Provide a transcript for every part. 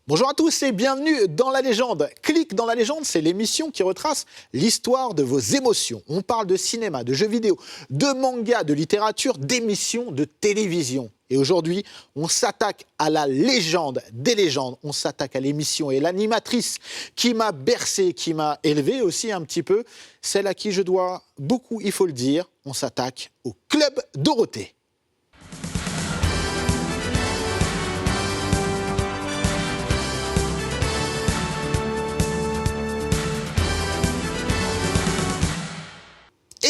Bonjour à tous et bienvenue dans La Légende. Clique dans La Légende, c'est l'émission qui retrace l'histoire de vos émotions. On parle de cinéma, de jeux vidéo, de manga, de littérature, d'émissions, de télévision. Et aujourd'hui, on s'attaque à la légende des légendes. On s'attaque à l'émission et l'animatrice qui m'a bercé, qui m'a élevé aussi un petit peu, celle à qui je dois beaucoup, il faut le dire. On s'attaque au Club Dorothée.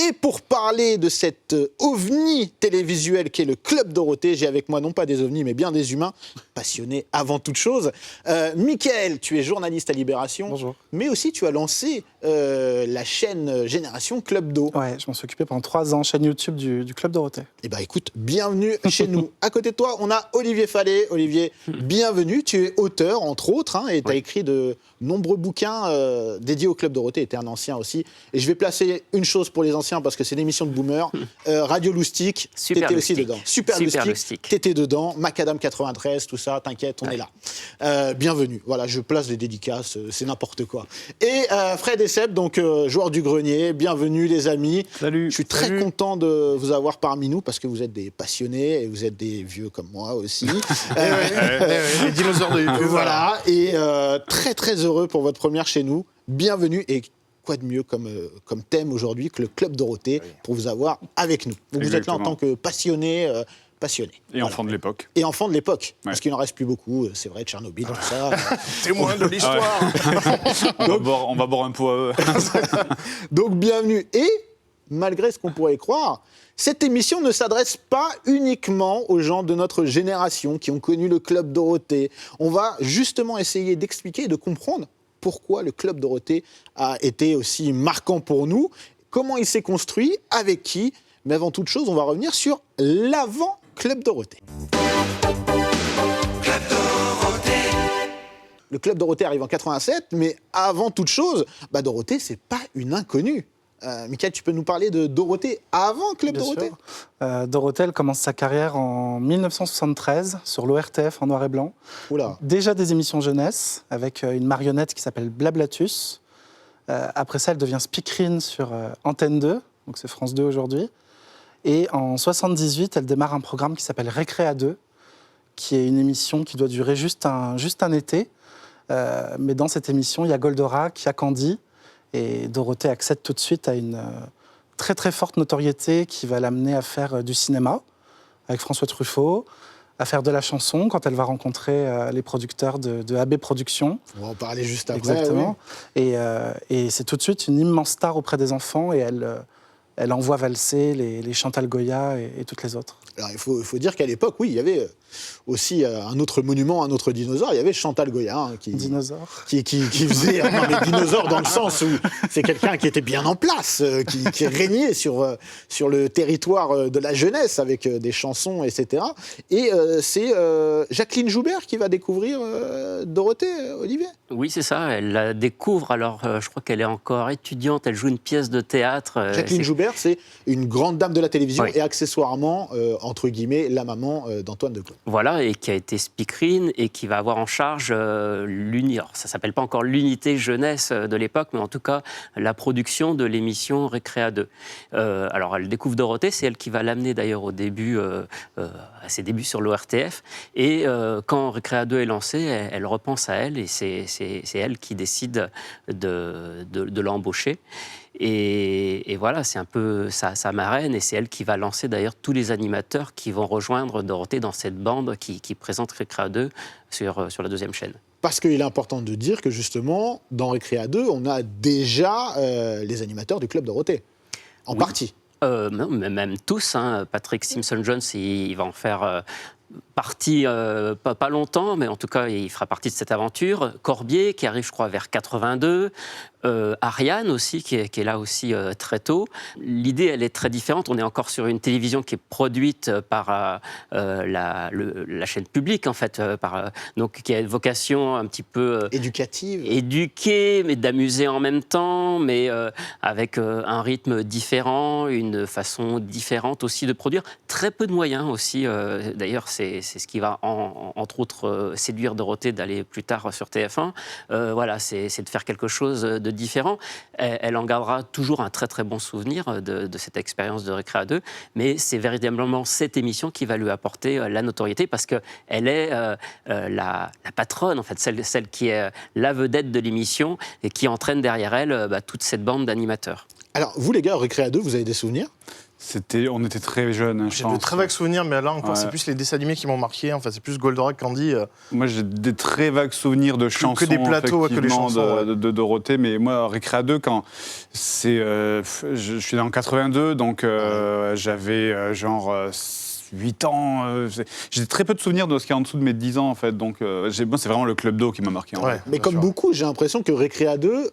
Et pour parler de cet ovni télévisuel qu'est le Club Dorothée, j'ai avec moi non pas des ovnis, mais bien des humains, passionnés avant toute chose. Mickaël, tu es journaliste à Libération. Bonjour. Mais aussi tu as lancé la chaîne Génération Club Do. Ouais, je m'en suis occupé pendant 3 ans, chaîne YouTube du Club Dorothée. Eh bien écoute, bienvenue chez nous. À côté de toi, on a Olivier Fallet. Olivier, bienvenue. Tu es auteur, entre autres, et tu as écrit de nombreux bouquins dédiés au Club Dorothée. Tu es un ancien aussi. Et je vais placer une chose pour les anciens, parce que c'est une émission de boomer. Radio Loustic, t'étais aussi dedans. Super Loustic, t'étais dedans. Macadam 93, tout ça, t'inquiète, on est là. Bienvenue. Voilà, je place des dédicaces, c'est n'importe quoi. Et Fred et Seb, donc joueurs du grenier, bienvenue les amis. Salut. Je suis très content de vous avoir parmi nous, parce que vous êtes des passionnés et vous êtes des vieux comme moi aussi. Les dinosaures de YouTube. Voilà, et très très heureux pour votre première chez nous. Bienvenue et quoi de mieux comme thème aujourd'hui que le Club Dorothée pour vous avoir avec nous. Donc vous êtes là en tant que passionné. Et enfant de l'époque. Et enfant de l'époque, parce qu'il n'en reste plus beaucoup, c'est vrai, Tchernobyl, tout ça. Témoin de l'histoire. On va boire un pot à eux. Donc bienvenue. Et malgré ce qu'on pourrait croire, cette émission ne s'adresse pas uniquement aux gens de notre génération qui ont connu le Club Dorothée. On va justement essayer d'expliquer et de comprendre pourquoi le Club Dorothée a été aussi marquant pour nous, comment il s'est construit, avec qui. Mais avant toute chose, on va revenir sur l'avant Club Dorothée. Le Club Dorothée arrive en 87, mais avant toute chose, Dorothée, c'est pas une inconnue. Mickaël, tu peux nous parler de Dorothée avant Club Dorothée ? Dorothée, elle commence sa carrière en 1973 sur l'ORTF en noir et blanc. Oula. Déjà des émissions jeunesse avec une marionnette qui s'appelle Blablatus. Après ça, elle devient speakerine sur Antenne 2, donc c'est France 2 aujourd'hui. Et en 78, elle démarre un programme qui s'appelle Récréa 2, qui est une émission qui doit durer juste un été. Mais dans cette émission, il y a Goldorak, il y a Candy. Et Dorothée accède tout de suite à une très très forte notoriété qui va l'amener à faire du cinéma avec François Truffaut, à faire de la chanson quand elle va rencontrer les producteurs de AB Productions. On va en parler juste après. Exactement. Oui. Et c'est tout de suite une immense star auprès des enfants et elle envoie valser les Chantal Goya et toutes les autres. Alors il faut dire qu'à l'époque, oui, il y avait aussi un autre monument, un autre dinosaure. Il y avait Chantal Goya qui faisait mais dinosaure dans le sens où c'est quelqu'un qui était bien en place, qui régnait sur le territoire de la jeunesse avec des chansons, etc. Et c'est Jacqueline Joubert qui va découvrir Dorothée, Olivier. Oui, c'est ça. Elle la découvre. Alors, je crois qu'elle est encore étudiante. Elle joue une pièce de théâtre. Jacqueline Joubert, c'est une grande dame de la télévision oui. Et accessoirement, entre guillemets, la maman d'Antoine de Gaulle. Voilà, et qui a été speakerine et qui va avoir en charge alors, ça s'appelle pas encore l'unité jeunesse de l'époque, mais en tout cas la production de l'émission Récréa 2. Alors, elle découvre Dorothée, c'est elle qui va l'amener d'ailleurs au début, à ses débuts sur l'ORTF. Et quand Récréa 2 est lancé, elle repense à elle et c'est elle qui décide de l'embaucher. Et voilà, c'est un peu sa marraine et c'est elle qui va lancer d'ailleurs tous les animateurs qui vont rejoindre Dorothée dans cette bande qui présente Récréa 2 sur la deuxième chaîne. Parce qu'il est important de dire que justement, dans Récréa 2, on a déjà les animateurs du Club Dorothée, en partie. Non, mais même tous. Patrick Simpson-Jones, il va en faire partie, pas longtemps, mais en tout cas, il fera partie de cette aventure. Corbier, qui arrive, je crois, vers 82. Ariane aussi, qui est là aussi très tôt. L'idée, elle est très différente. On est encore sur une télévision qui est produite par la chaîne publique, en fait, donc qui a une vocation un petit peu éduquée, mais d'amuser en même temps, mais avec un rythme différent, une façon différente aussi de produire. Très peu de moyens aussi. D'ailleurs, c'est ce qui va, entre autres, séduire Dorothée d'aller plus tard sur TF1. Voilà, c'est de faire quelque chose de différent. Elle en gardera toujours un très très bon souvenir de cette expérience de Récréa 2, mais c'est véritablement cette émission qui va lui apporter la notoriété parce qu'elle est la patronne, en fait, celle qui est la vedette de l'émission et qui entraîne derrière elle toute cette bande d'animateurs. Alors, vous les gars, Récréa 2, vous avez des souvenirs? On était très jeunes, je J'ai pense. de très vagues souvenirs, mais là encore, Ouais. c'est plus les dessins animés qui m'ont marqué. Enfin, c'est plus Goldorak, Candy. Moi, j'ai des très vagues souvenirs de chansons, des plateaux, que les effectivement, chansons, de Dorothée. Mais moi, Récréa 2, quand c'est, je suis né en 82, donc j'avais genre 8 ans. J'ai très peu de souvenirs de ce qui est en dessous de mes 10 ans, en fait. Donc, moi, c'est vraiment le Club d'eau qui m'a marqué. En Ouais. vrai. Mais bien comme sûr. beaucoup, j'ai l'impression que Récréa 2,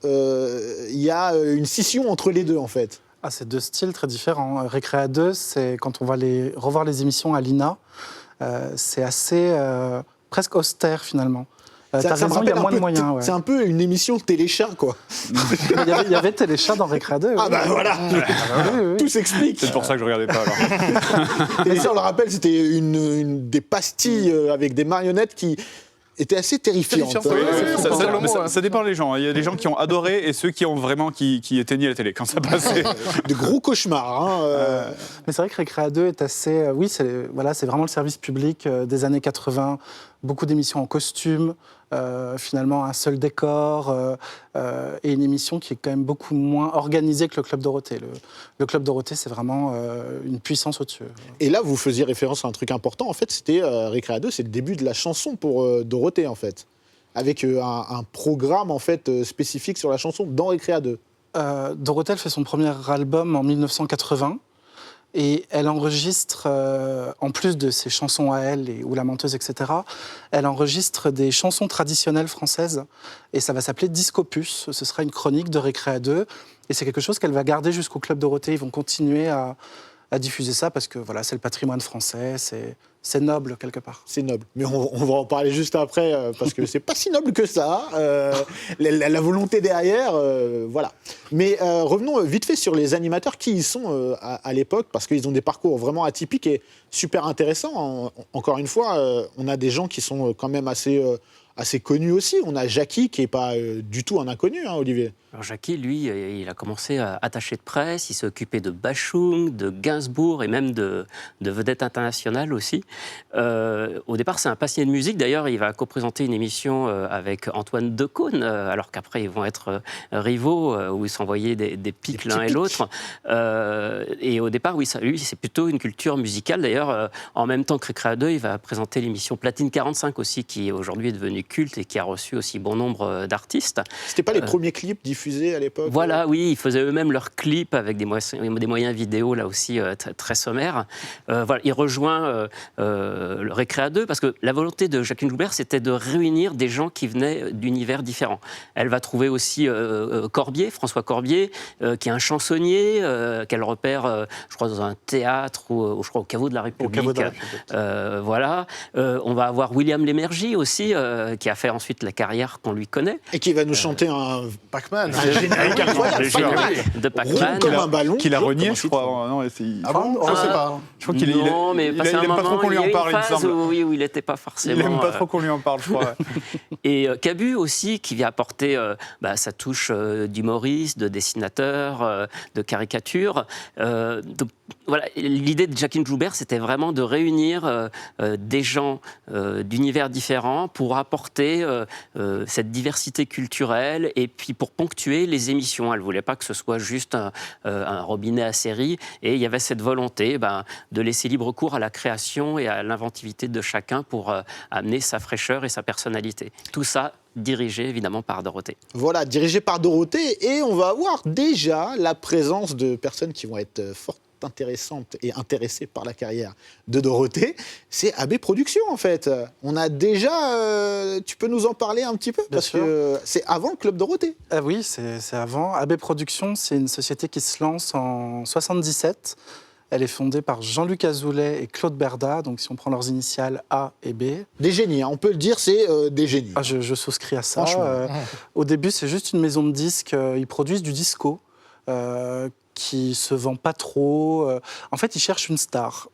il y a une scission entre les deux, en fait. Ah, c'est deux styles très différents. Récréa 2, c'est quand on va revoir les émissions à l'INA, c'est assez presque austère finalement. T'as Ça me raison, il y rappelle a un moins de peu moyens. Ouais. C'est un peu une émission téléchat, quoi. Il y avait Téléchat dans Récréa 2. Ah oui. bah voilà, Oui. tout s'explique. C'est pour ça que je regardais pas, alors. Et ça, on le rappelle, c'était des pastilles avec des marionnettes qui étaient assez terrifiantes. Terrifiantes, oui, Ouais. oui, Ça, Faut ça- pas le mais mot, ça- hein. ça dépend des gens. Il y a des gens qui ont adoré et ceux qui ont vraiment qui éteignaient la télé quand ça passait. De gros cauchemars. Hein, Mais c'est vrai que Récréa 2 est assez... oui, c'est vraiment le service public des années 80. Beaucoup d'émissions en costume, finalement un seul décor, et une émission qui est quand même beaucoup moins organisée que le Club Dorothée. Le Club Dorothée, c'est vraiment une puissance au-dessus. Et là, vous faisiez référence à un truc important. En fait, c'était Récréa 2, c'est le début de la chanson pour Dorothée, en fait. Avec un programme, en fait, spécifique sur la chanson dans Récréa 2. Dorothée, elle fait son premier album en 1980. Et elle enregistre, en plus de ses chansons à elle, ou La Menteuse, etc., elle enregistre des chansons traditionnelles françaises. Et ça va s'appeler Discopus. Ce sera une chronique de Récréa 2. Et c'est quelque chose qu'elle va garder jusqu'au Club Dorothée. Ils vont continuer à diffuser ça parce que voilà, c'est le patrimoine français, c'est noble quelque part. C'est noble. Mais on va en parler juste après, parce que c'est pas si noble que ça. La volonté derrière, voilà. Mais revenons vite fait sur les animateurs qui y sont à l'époque, parce qu'ils ont des parcours vraiment atypiques et super intéressants. Encore une fois, on a des gens qui sont quand même assez connus aussi. On a Jackie, qui n'est pas du tout un inconnu, hein, Olivier. Alors Jackie, lui, il a commencé attaché de presse, il s'est occupé de Bachung, de Gainsbourg et même de vedettes internationales aussi. Au départ, c'est un passionné de musique. D'ailleurs, il va co-présenter une émission avec Antoine Decaune, alors qu'après, ils vont être rivaux, où ils s'envoyaient des pics l'un et l'autre. Et au départ, oui, lui, c'est plutôt une culture musicale. D'ailleurs, en même temps que Récréa 2, il va présenter l'émission Platine 45 aussi, qui aujourd'hui est devenue culte et qui a reçu aussi bon nombre d'artistes. C'était pas les premiers clips diffusés à l'époque? Voilà, oui, ils faisaient eux-mêmes leurs clips avec des moyens vidéo, là aussi, très sommaires. Voilà, il rejoint le Récréa 2, parce que la volonté de Jacqueline Joubert, c'était de réunir des gens qui venaient d'univers différents. Elle va trouver aussi Corbier, François Corbier, qui est un chansonnier, qu'elle repère, je crois, dans un théâtre, ou je crois au Caveau de la République. Au Caveau de la République. Voilà. On va avoir William Lémergie aussi, qui a fait ensuite la carrière qu'on lui connaît. Et qui va nous chanter un Pac-Man. générique incroyable. De Pac-Man. Rond comme un ballon. Qu'il a Jaune renié, comme un je citron. crois. Non, Ah bon? Je sais pas. Je crois qu'il Non, mais passé un aime pas moment, trop qu'on lui il y a en eu parle, une il me phase semble. où il n'était pas forcément... Il aime pas trop qu'on lui en parle, je crois. Et Cabu aussi, qui vient apporter sa touche d'humoriste, de dessinateur, de caricature. Donc, voilà, l'idée de Jacqueline Joubert, c'était vraiment de réunir des gens d'univers différents pour apporter cette diversité culturelle et puis pour ponctuer les émissions. Elle ne voulait pas que ce soit juste un robinet à série, et il y avait cette volonté de laisser libre cours à la création et à l'inventivité de chacun pour amener sa fraîcheur et sa personnalité. Tout ça dirigé évidemment par Dorothée. Voilà, dirigé par Dorothée, et on va avoir déjà la présence de personnes qui vont être fort intéressantes et intéressées par la carrière de Dorothée. C'est AB Productions, en fait. On a déjà... tu peux nous en parler un petit peu? Bien Parce sûr. que c'est avant le Club Dorothée. Ah oui, c'est avant. AB Productions, c'est une société qui se lance en 77. Elle est fondée par Jean-Luc Azoulay et Claude Berda, donc si on prend leurs initiales A et B. Des génies, hein. On peut le dire, c'est des génies. Ah, je souscris à ça. Franchement. Au début, c'est juste une maison de disques. Ils produisent du disco qui se vend pas trop. En fait, ils cherchent une star.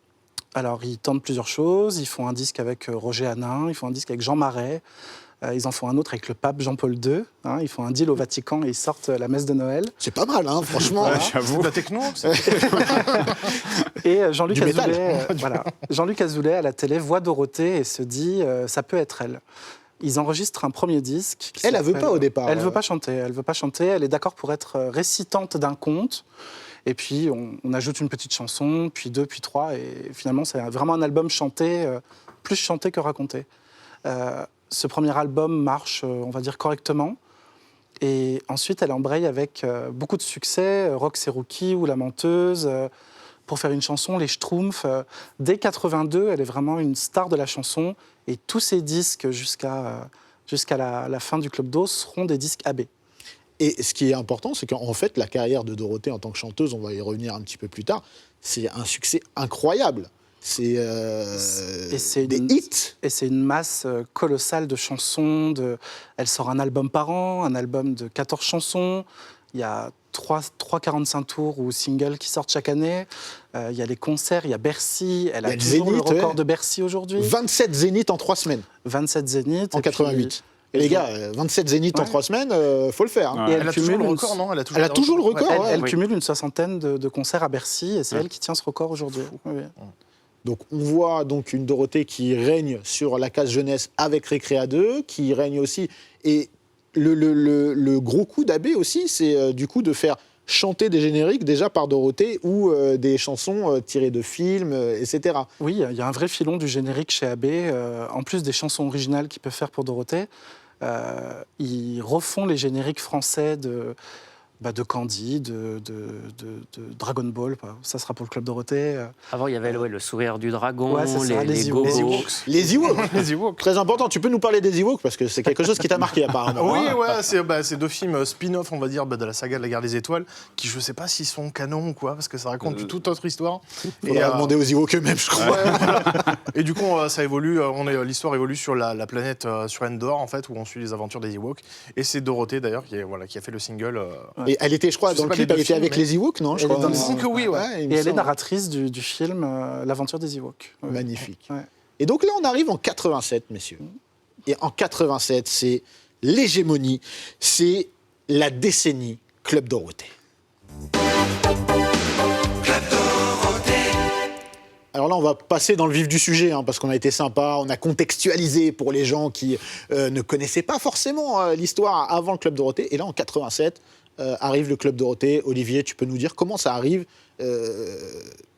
Alors, ils tentent plusieurs choses. Ils font un disque avec Roger Hanin, ils font un disque avec Jean Marais, ils en font un autre avec le pape Jean-Paul II. Ils font un deal au Vatican et ils sortent la messe de Noël. C'est pas mal, hein, franchement. Ouais, C'est j'avoue. de la techno. Et Jean-Luc Du métal. Azoulay, Jean-Luc Azoulay à la télé voit Dorothée et se dit ça peut être elle. Ils enregistrent un premier disque. Elle veut pas au départ. Elle veut pas chanter. Elle veut pas chanter. Elle est d'accord pour être récitante d'un conte. Et puis on ajoute une petite chanson, puis 2, puis 3, et finalement c'est vraiment un album chanté, plus chanté que raconté. Ce premier album marche, on va dire correctement. Et ensuite, elle embraye avec beaucoup de succès, Rox et Rookie ou La Menteuse, pour faire une chanson, Les Schtroumpfs. Dès 82, elle est vraiment une star de la chanson. Et tous ses disques jusqu'à la fin du Club d'Eau seront des disques AB. Et ce qui est important, c'est qu'en fait, la carrière de Dorothée en tant que chanteuse, on va y revenir un petit peu plus tard, c'est un succès incroyable. C'est des hits. Et c'est une masse colossale de chansons. Elle sort un album par an, un album de 14 chansons. Il y a 3 45 tours ou singles qui sortent chaque année. Il y a les concerts, il y a Bercy. Elle a toujours le record de Bercy aujourd'hui. 27 zéniths en 3 semaines. 27 zéniths. En 88. Et les gars, 27 zéniths en 3 semaines, faut le faire. Hein. Ouais. Et Elle a toujours le record, non? Elle Elle a toujours le record. ouais. Elle cumule une 60aine de concerts à Bercy et c'est elle qui tient ce record aujourd'hui. Oui. Donc on voit donc une Dorothée qui règne sur la case jeunesse avec Récréa 2, qui règne aussi. Et le gros coup d'AB aussi, c'est du coup de faire chanter des génériques déjà par Dorothée ou des chansons tirées de films, etc. Oui, il y a un vrai filon du générique chez AB. En plus des chansons originales qu'ils peuvent faire pour Dorothée, ils refont les génériques français de Candy, de Dragon Ball. Ça sera pour le Club Dorothée. Avant, il y avait le sourire du dragon, Ouais, c'est ça, les les Go-Go. Ewoks. Les Ewoks. Les Ewoks. Très important. Tu peux nous parler des Ewoks parce que c'est quelque chose qui t'a marqué apparemment. Oui, hein. ouais, c'est 2 films spin-off, on va dire, de la saga de la Guerre des Étoiles, qui je sais pas s'ils sont canons ou quoi, parce que ça raconte une toute autre histoire. Faudra demander aux Ewoks eux-mêmes, je crois. Ouais, voilà. Et du coup, ça évolue. L'histoire évolue sur la planète, sur Endor, en fait, où on suit les aventures des Ewoks. Et c'est Dorothée d'ailleurs qui a fait le single. Et elle était, je crois, Je dans sais le pas clip, les elle deux était avec films, les Ewoks, non? Je Elle est crois. dans le film que oui, ouais. il me Et elle est semble. narratrice du film L'aventure des Ewoks. Ouais. Magnifique. Ouais. Et donc là, on arrive en 87, messieurs. Et en 87, c'est l'hégémonie, c'est la décennie Club Dorothée. Alors là, on va passer dans le vif du sujet, hein, parce qu'on a été sympa, on a contextualisé pour les gens qui ne connaissaient pas forcément l'histoire avant le Club Dorothée. Et là, en 87, arrive le Club Dorothée. Olivier, tu peux nous dire comment ça arrive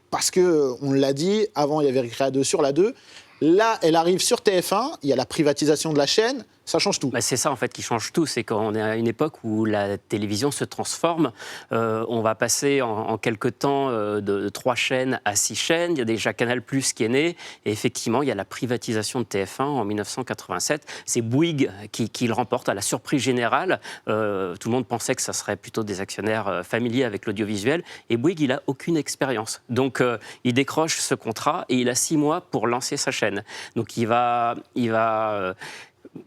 parce que, on l'a dit, avant, il y avait Récréa 2 sur la 2. Là, elle arrive sur TF1, il y a la privatisation de la chaîne, ça change tout. C'est ça en fait qui change tout, c'est qu'on est à une époque où la télévision se transforme. On va passer en quelques temps de 3 chaînes à 6 chaînes. Il y a déjà Canal+ qui est né. Et effectivement, il y a la privatisation de TF1 en 1987. C'est Bouygues qui le remporte à la surprise générale. Tout le monde pensait que ça serait plutôt des actionnaires familiers avec l'audiovisuel. Et Bouygues, il n'a aucune expérience. Donc, il décroche ce contrat et il a 6 mois pour lancer sa chaîne. Donc, il va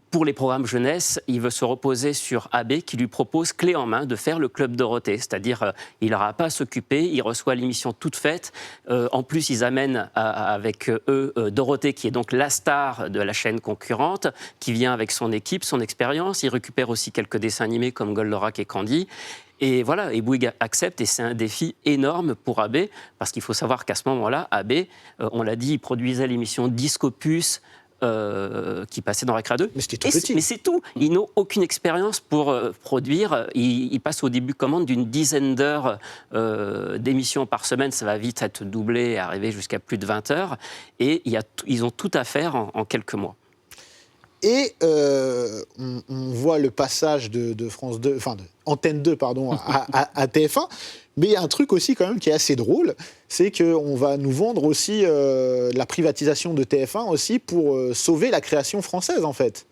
pour les programmes jeunesse, il veut se reposer sur AB qui lui propose clé en main de faire le Club Dorothée. C'est-à-dire, il n'aura pas à s'occuper, il reçoit l'émission toute faite. En plus, ils amènent avec eux Dorothée, qui est donc la star de la chaîne concurrente, qui vient avec son équipe, son expérience. Il récupère aussi quelques dessins animés comme Goldorak et Candy. Et voilà, et Bouygues accepte, et c'est un défi énorme pour AB, parce qu'il faut savoir qu'à ce moment-là, AB, on l'a dit, il produisait l'émission Discopus, qui passait dans Récréa 2. Mais c'était tout petit. Mais c'est tout. Ils n'ont aucune expérience pour produire. Ils passent au début commande d'une dizaine d'heures d'émissions par semaine. Ça va vite être doublé et arriver jusqu'à plus de 20 heures. Et ils ont tout à faire en quelques mois. Et on voit le passage de France 2, enfin de Antenne 2, pardon, à TF1. Mais il y a un truc aussi quand même qui est assez drôle, c'est qu'on va nous vendre aussi la privatisation de TF1 aussi pour sauver la création française en fait.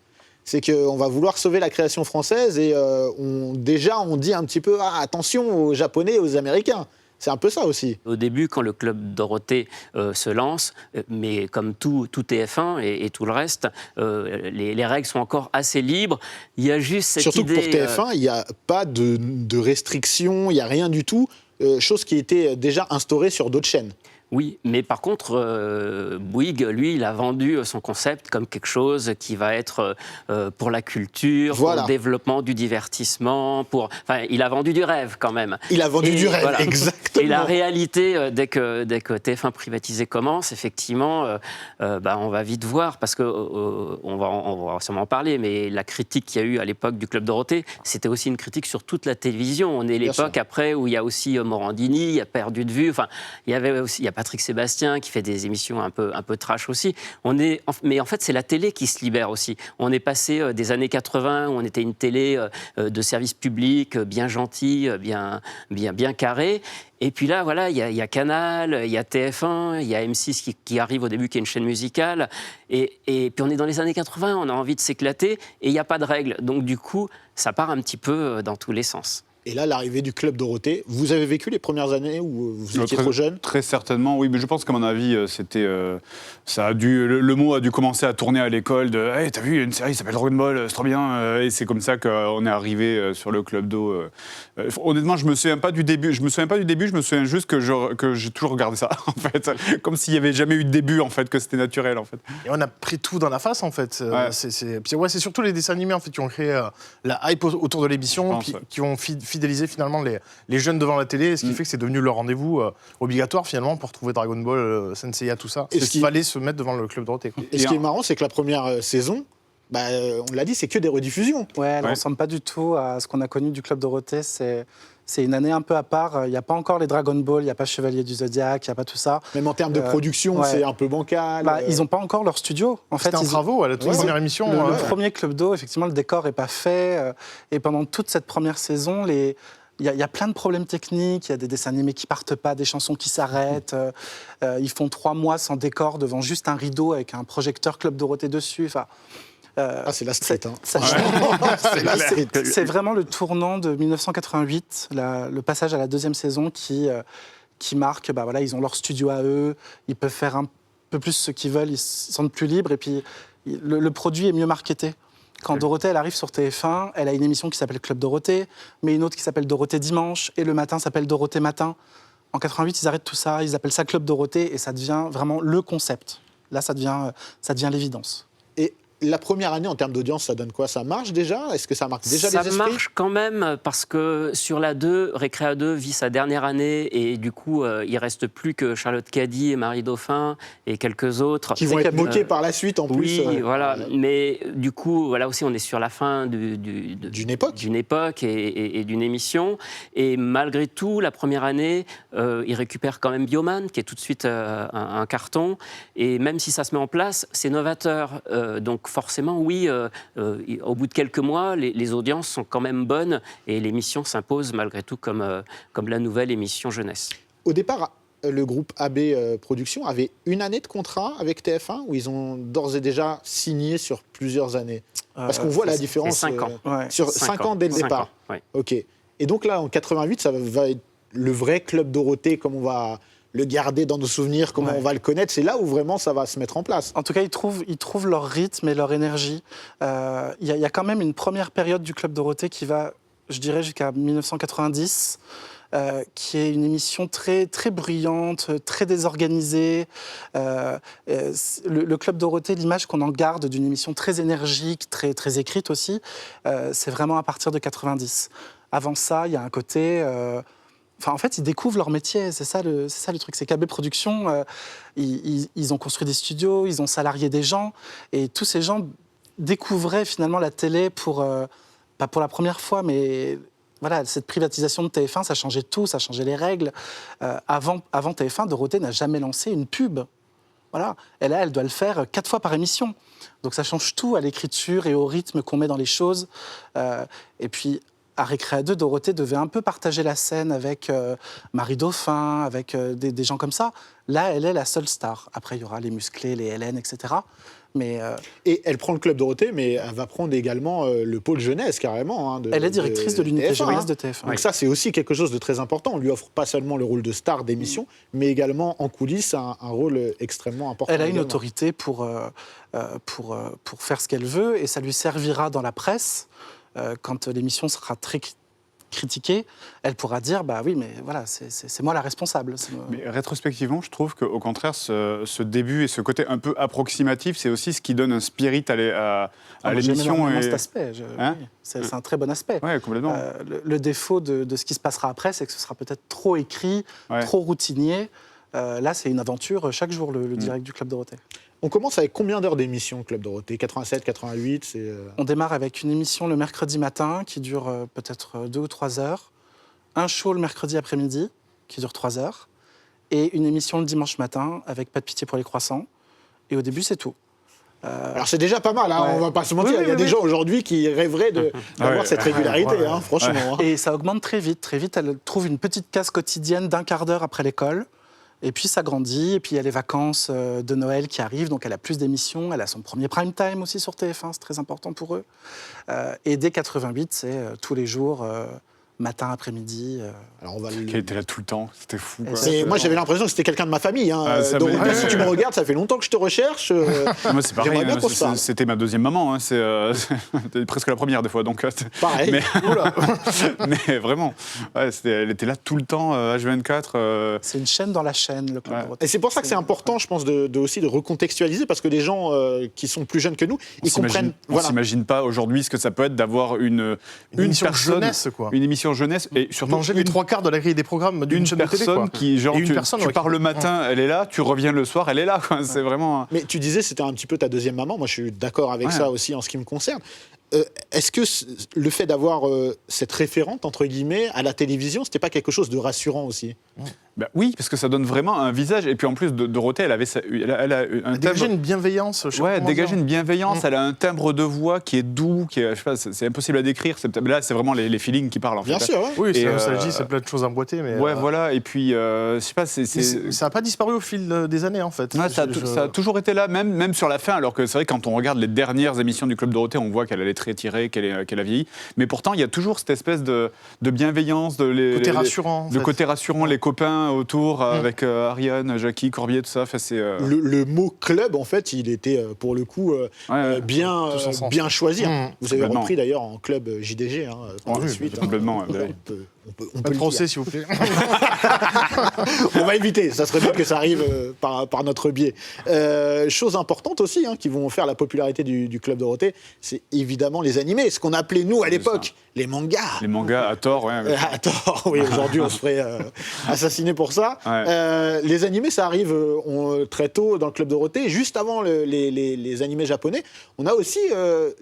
C'est qu'on va vouloir sauver la création française et on dit un petit peu attention aux Japonais et aux Américains. C'est un peu ça aussi. Au début, quand le Club Dorothée se lance, mais comme tout TF1 et tout le reste, les règles sont encore assez libres. Il y a juste cette Surtout idée... que pour TF1, il n'y a pas de restrictions, il n'y a rien du tout, chose qui était déjà instaurée sur d'autres chaînes. Oui, mais par contre, Bouygues, lui, il a vendu son concept comme quelque chose qui va être pour la culture, Voilà. pour le développement du divertissement, enfin, il a vendu du rêve quand même. Il a vendu du rêve, voilà. exactement. Et la réalité, dès que TF1 privatisé commence, effectivement, on va vite voir, parce qu'on va sûrement en parler, mais la critique qu'il y a eu à l'époque du Club Dorothée, c'était aussi une critique sur toute la télévision. On est l'époque après où il y a aussi Morandini, il y a Perdu de vue, enfin, il y a Patrick Sébastien qui fait des émissions un peu trash aussi. Mais en fait, c'est la télé qui se libère aussi. On est passé des années 80 où on était une télé de service public, bien gentille, bien carrée. Et puis là, voilà, il y a Canal, il y a TF1, il y a M6 qui arrive au début, qui est une chaîne musicale. Et puis on est dans les années 80, on a envie de s'éclater et il n'y a pas de règles. Donc du coup, ça part un petit peu dans tous les sens. Et là, l'arrivée du Club Dorothée, vous avez vécu les premières années où vous étiez trop jeune? Très certainement, oui. Mais je pense qu'à mon avis, le mot a dû commencer à tourner à l'école de hey, t'as vu, il y a une série qui s'appelle Dragon Ball, c'est trop bien. Et c'est comme ça qu'on est arrivé sur le Club d'eau. Honnêtement, je me souviens pas du début. Je me souviens juste que j'ai toujours regardé ça, en fait. Comme s'il n'y avait jamais eu de début, en fait, que c'était naturel, en fait. Et on a pris tout dans la face, en fait. Ouais. C'est surtout les dessins animés, en fait, qui ont créé la hype autour de l'émission, qui ont fidéliser finalement les jeunes devant la télé, ce qui fait que c'est devenu leur rendez-vous obligatoire finalement pour trouver Dragon Ball, Senseiya, tout ça. Il fallait se mettre devant le Club Dorothée. Et ce qui est marrant, c'est que la première saison, on l'a dit, c'est que des rediffusions. Ouais, elle ne ressemble pas du tout à ce qu'on a connu du Club Dorothée. C'est une année un peu à part. Il n'y a pas encore les Dragon Ball, il n'y a pas Chevalier du Zodiac, il n'y a pas tout ça. Même en termes de production, ouais. c'est un peu bancal. Ils n'ont pas encore leur studio. En fait, c'était un travaux à la toute première émission. Le premier Club d'eau, effectivement, le décor n'est pas fait. Et pendant toute cette première saison, il y a plein de problèmes techniques, il y a des dessins animés qui partent pas, des chansons qui s'arrêtent. Ils font 3 mois sans décor devant juste un rideau avec un projecteur Club Dorothée dessus. Enfin, c'est la street. C'est vraiment le tournant de 1988, le passage à la deuxième saison qui marque, ils ont leur studio à eux, ils peuvent faire un peu plus ce qu'ils veulent, ils se sentent plus libres et puis le produit est mieux marketé. Quand Dorothée elle arrive sur TF1, elle a une émission qui s'appelle Club Dorothée, mais une autre qui s'appelle Dorothée Dimanche, et le matin s'appelle Dorothée Matin. En 88, ils arrêtent tout ça, ils appellent ça Club Dorothée, et ça devient vraiment le concept. Là, ça devient l'évidence. Et la première année, en termes d'audience, ça donne quoi? Ça marche déjà? Est-ce que ça marque déjà les esprits? Ça marche quand même, parce que sur la 2, Récréa 2 vit sa dernière année, et du coup, il reste plus que Charlotte Cady et Marie Dauphin, et quelques autres. Qui vont être moqués par la suite, en plus. Oui, voilà. Mais du coup, voilà aussi, on est sur la fin d'une époque. D'une époque et d'une émission. Et malgré tout, la première année, ils récupèrent quand même Bioman, qui est tout de suite un carton. Et même si ça se met en place, c'est novateur. Donc forcément, oui, au bout de quelques mois, les audiences sont quand même bonnes et l'émission s'impose malgré tout comme la nouvelle émission jeunesse. Au départ, le groupe AB Productions avait une année de contrat avec TF1 où ils ont d'ores et déjà signé sur plusieurs années. Parce qu'on voit la différence. 5 ans. Sur 5 ans dès le départ. Ouais. Ok. Et donc là, en 88, ça va être le vrai Club Dorothée, comme on va le garder dans nos souvenirs, comment on va le connaître. C'est là où vraiment ça va se mettre en place. En tout cas, ils trouvent leur rythme et leur énergie. Il y a quand même une première période du Club Dorothée qui va, je dirais, jusqu'à 1990, qui est une émission très, très bruyante, très désorganisée. Le Club Dorothée, l'image qu'on en garde d'une émission très énergique, très, très écrite aussi, c'est vraiment à partir de 90. Avant ça, il y a un côté... en fait, ils découvrent leur métier, c'est ça le truc. C'est qu'AB Productions, ils ont construit des studios, ils ont salarié des gens, et tous ces gens découvraient finalement la télé pas pour la première fois, mais voilà, cette privatisation de TF1, ça changeait tout, ça changeait les règles. Avant TF1, Dorothée n'a jamais lancé une pub. Voilà. Et là, elle doit le faire 4 fois par émission. Donc ça change tout à l'écriture et au rythme qu'on met dans les choses. Et puis, à Récréa 2, Dorothée devait un peu partager la scène avec Marie Dauphin, avec des gens comme ça. Là, elle est la seule star. Après, il y aura les Musclés, les Hélène, etc. Mais, et elle prend le Club Dorothée, mais elle va prendre également le pôle jeunesse, carrément. Elle est directrice de l'unité TF1, jeunesse de TF1. Donc ça, c'est aussi quelque chose de très important. On lui offre pas seulement le rôle de star d'émission, mais également en coulisses un rôle extrêmement important. Elle a une également. autorité pour faire ce qu'elle veut, et ça lui servira dans la presse quand l'émission sera très critiquer, elle pourra dire bah oui, mais voilà, c'est moi la responsable. Mais rétrospectivement, je trouve qu'au contraire, ce début et ce côté un peu approximatif, c'est aussi ce qui donne un spirit à l'émission. J'aime énormément cet aspect. Oui, c'est un très bon aspect. Oui, complètement. Le défaut de ce qui se passera après, c'est que ce sera peut-être trop écrit, trop routinier. Là, c'est une aventure chaque jour, le direct du Club Dorothée. On commence avec combien d'heures d'émission, Club Dorothée? 87, 88 On démarre avec une émission le mercredi matin qui dure peut-être 2 ou 3 heures, un show le mercredi après-midi qui dure 3 heures, et une émission le dimanche matin avec Pas de pitié pour les croissants. Et au début, c'est tout. Alors c'est déjà pas mal, hein, on va pas se mentir. Il y a des gens aujourd'hui qui rêveraient d'avoir cette régularité, hein, franchement. Et ça augmente très vite. Très vite, elle trouve une petite case quotidienne d'1 quart d'heure après l'école. Et puis ça grandit, et puis il y a les vacances de Noël qui arrivent, donc elle a plus d'émissions, elle a son premier prime time aussi sur TF1, c'est très important pour eux. Et dès 88, c'est tous les jours, matin, après-midi. Alors on va Qui était là tout le temps, c'était fou. Quoi. Moi j'avais l'impression que c'était quelqu'un de ma famille. Hein. Donc si tu me regardes, ça fait longtemps que je te recherche. Moi c'est pareil, c'était ma deuxième maman, hein. C'était presque la première des fois. Donc, pareil. Mais vraiment, elle était là tout le temps, H24. C'est une chaîne dans la chaîne, le Club Dorothée. Et c'est pour ça que c'est important, je pense, aussi de recontextualiser, parce que les gens qui sont plus jeunes que nous, ils comprennent. On s'imagine pas aujourd'hui ce que ça peut être d'avoir une émission personne, jeunesse, quoi. Une émission jeunesse et surtout manger les 3 quarts de la grille des programmes d'une chaîne de télé, quoi. Qui genre tu pars le matin, elle est là, tu reviens le soir, elle est là, quoi. C'est vraiment. Mais tu disais c'était un petit peu ta deuxième maman. Moi je suis d'accord avec ça aussi en ce qui me concerne. Est-ce que le fait d'avoir cette référente entre guillemets à la télévision, c'était pas quelque chose de rassurant aussi? Bah oui, parce que ça donne vraiment un visage. Et puis en plus, Dorothée, elle a un dégager une bienveillance. Dégager une bienveillance. Elle a un timbre de voix qui est doux, je sais pas, c'est impossible à décrire. Là, c'est vraiment les feelings qui parlent. En Bien fait. sûr. Ouais. Oui, c'est la nostalgie, c'est plein de choses emboîtées. Mais voilà. Et puis, je sais pas, ça n'a pas disparu au fil des années, en fait. Ouais, ça a toujours été là, même sur la fin. Alors que c'est vrai, quand on regarde les dernières émissions du Club Dorothée, on voit qu'elle allait très tirée, qu'elle a vieilli. Mais pourtant, il y a toujours cette espèce de bienveillance, côté rassurant. Le côté rassurant, les copains autour, avec Ariane, Jackie, Corbier, tout ça. C'est le mot club, en fait, il était pour le coup bien choisi. Vous avez repris d'ailleurs en club JDG par la suite. Complètement. On peut le procès, s'il vous plaît. On va éviter, ça serait bien que ça arrive par notre biais. Chose importante aussi, qui vont faire la popularité du Club Dorothée, c'est évidemment les animés, ce qu'on appelait nous à l'époque les mangas. Les mangas à tort, à tort, oui, aujourd'hui on se ferait assassiner pour ça. Les animés, ça arrive très tôt dans le Club Dorothée, juste avant les animés japonais. On a aussi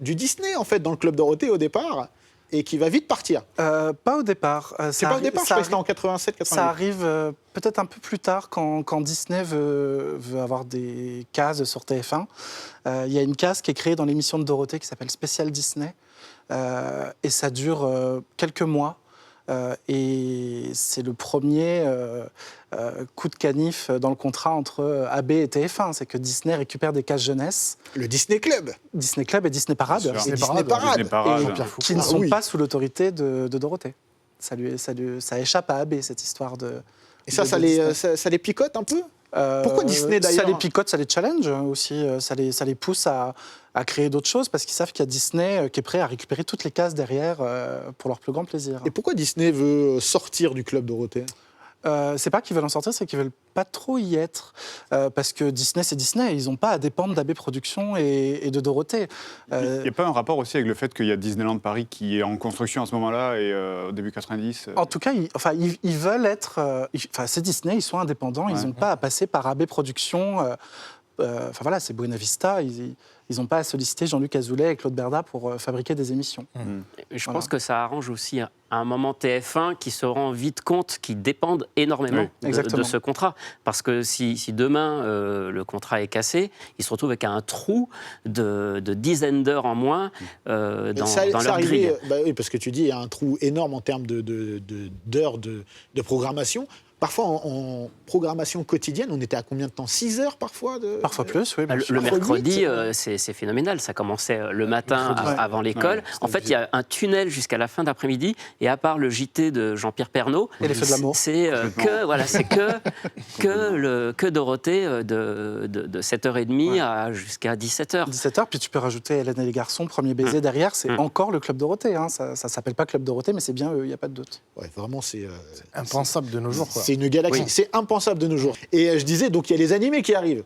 du Disney en fait dans le Club Dorothée au départ. Et qui va vite partir. Pas au départ. C'est pas au départ, je crois que c'était en 87, 88. Ça arrive peut-être un peu plus tard quand Disney veut avoir des cases sur TF1. Il y a une case qui est créée dans l'émission de Dorothée qui s'appelle Spécial Disney. Et ça dure quelques mois. Et c'est le premier coup de canif dans le contrat entre AB et TF1. C'est que Disney récupère des cases jeunesse. Le Disney Club. Disney Club et Disney Parade. Et Disney Parade. Qui ne sont pas sous l'autorité de Dorothée. Ça échappe à AB, cette histoire de... Et ça les picote un peu? Pourquoi Disney d'ailleurs? Ça les picote, ça les challenge aussi, ça les pousse à créer d'autres choses parce qu'ils savent qu'il y a Disney qui est prêt à récupérer toutes les cases derrière pour leur plus grand plaisir. Et pourquoi Disney veut sortir du Club Dorothée? C'est pas qu'ils veulent en sortir, c'est qu'ils veulent pas trop y être. Parce que Disney, c'est Disney. Ils n'ont pas à dépendre d'AB Productions et de Dorothée. Il n'y a pas un rapport aussi avec le fait qu'il y a Disneyland Paris qui est en construction à ce moment-là et au début 90 En tout cas, ils veulent être... c'est Disney, ils sont indépendants. Ils n'ont pas à passer par AB Productions. C'est Buena Vista. Ils n'ont pas à solliciter Jean-Luc Azoulay et Claude Berda pour fabriquer des émissions. Je pense que ça arrange aussi à un moment TF1 qui se rend vite compte qu'ils dépendent énormément de ce contrat. Parce que si demain le contrat est cassé, ils se retrouvent avec un trou de dizaines d'heures en moins dans leur grille. Oui, parce que tu dis il y a un trou énorme en termes d'heures de programmation. parfois en programmation quotidienne, on était à combien de temps? 6 heures parfois Parfois plus, oui. bien sûr. Le Parfois mercredi, 8, c'est phénoménal. Ça commençait le matin mercredi, avant l'école. Ouais, En fait, il y a un tunnel jusqu'à la fin d'après-midi. Et à part le JT de Jean-Pierre Pernaut, Et les Feux de l'amour. c'est que Dorothée de 7h30 jusqu'à 17h. 17h, puis tu peux rajouter Hélène et les garçons, Premier baiser derrière, c'est encore le Club Dorothée. Hein. Ça s'appelle pas Club Dorothée, mais c'est bien eux, il n'y a pas de doute. Ouais, vraiment, c'est Impensable de nos jours, quoi. c'est une galaxie. Oui. C'est impensable de nos jours. Et je disais, donc il y a les animés qui arrivent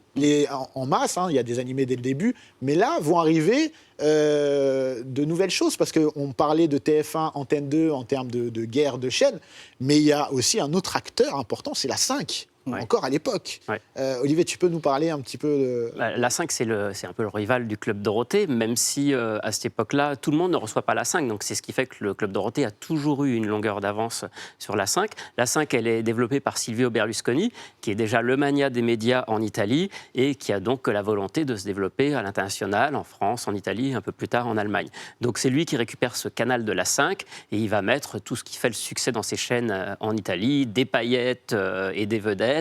en masse, hein, il y a des animés dès le début, mais là vont arriver de nouvelles choses, parce qu'on parlait de TF1, Antenne 2 en termes de guerre de chaînes, mais il y a aussi un autre acteur important, c'est la 5. Ouais. Encore à l'époque. Ouais. Olivier, tu peux nous parler un petit peu de... La 5, c'est un peu le rival du Club Dorothée, même si à cette époque-là, tout le monde ne reçoit pas la 5. Donc c'est ce qui fait que le Club Dorothée a toujours eu une longueur d'avance sur la 5. La 5, elle est développée par Silvio Berlusconi, qui est déjà le magnat des médias en Italie et qui a donc la volonté de se développer à l'international, en France, en Italie, un peu plus tard en Allemagne. Donc c'est lui qui récupère ce canal de la 5 et il va mettre tout ce qui fait le succès dans ses chaînes en Italie, des paillettes et des vedettes.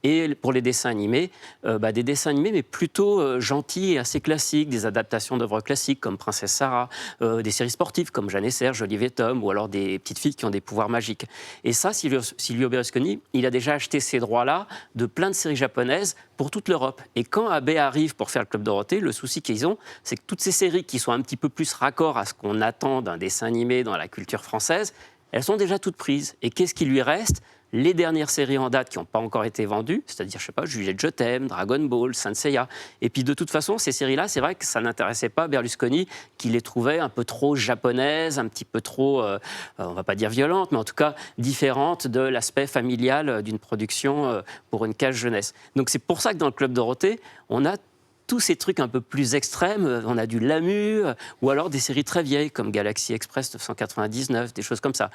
Et pour les dessins animés, des dessins animés, mais plutôt gentils et assez classiques, des adaptations d'œuvres classiques comme Princesse Sarah, des séries sportives comme Jeanne et Serge, Olive et Tom, ou alors des petites filles qui ont des pouvoirs magiques. Et ça, Silvio Berlusconi, il a déjà acheté ces droits-là de plein de séries japonaises pour toute l'Europe. Et quand AB arrive pour faire le Club Dorothée, le souci qu'ils ont, c'est que toutes ces séries qui sont un petit peu plus raccord à ce qu'on attend d'un dessin animé dans la culture française, elles sont déjà toutes prises. Et qu'est-ce qui lui reste ? Les dernières séries en date qui n'ont pas encore été vendues, c'est-à-dire, je sais pas, Juliette Je t'aime, Dragon Ball, Saint Seiya. Et puis, de toute façon, ces séries-là, c'est vrai que ça n'intéressait pas Berlusconi, qui les trouvait un peu trop japonaises, un petit peu trop, on va pas dire violentes, mais en tout cas différentes de l'aspect familial d'une production pour une case jeunesse. Donc, c'est pour ça que dans le Club Dorothée, on a tous ces trucs un peu plus extrêmes, on a du Lamu, ou alors des séries très vieilles comme Galaxy Express 999, des choses comme ça.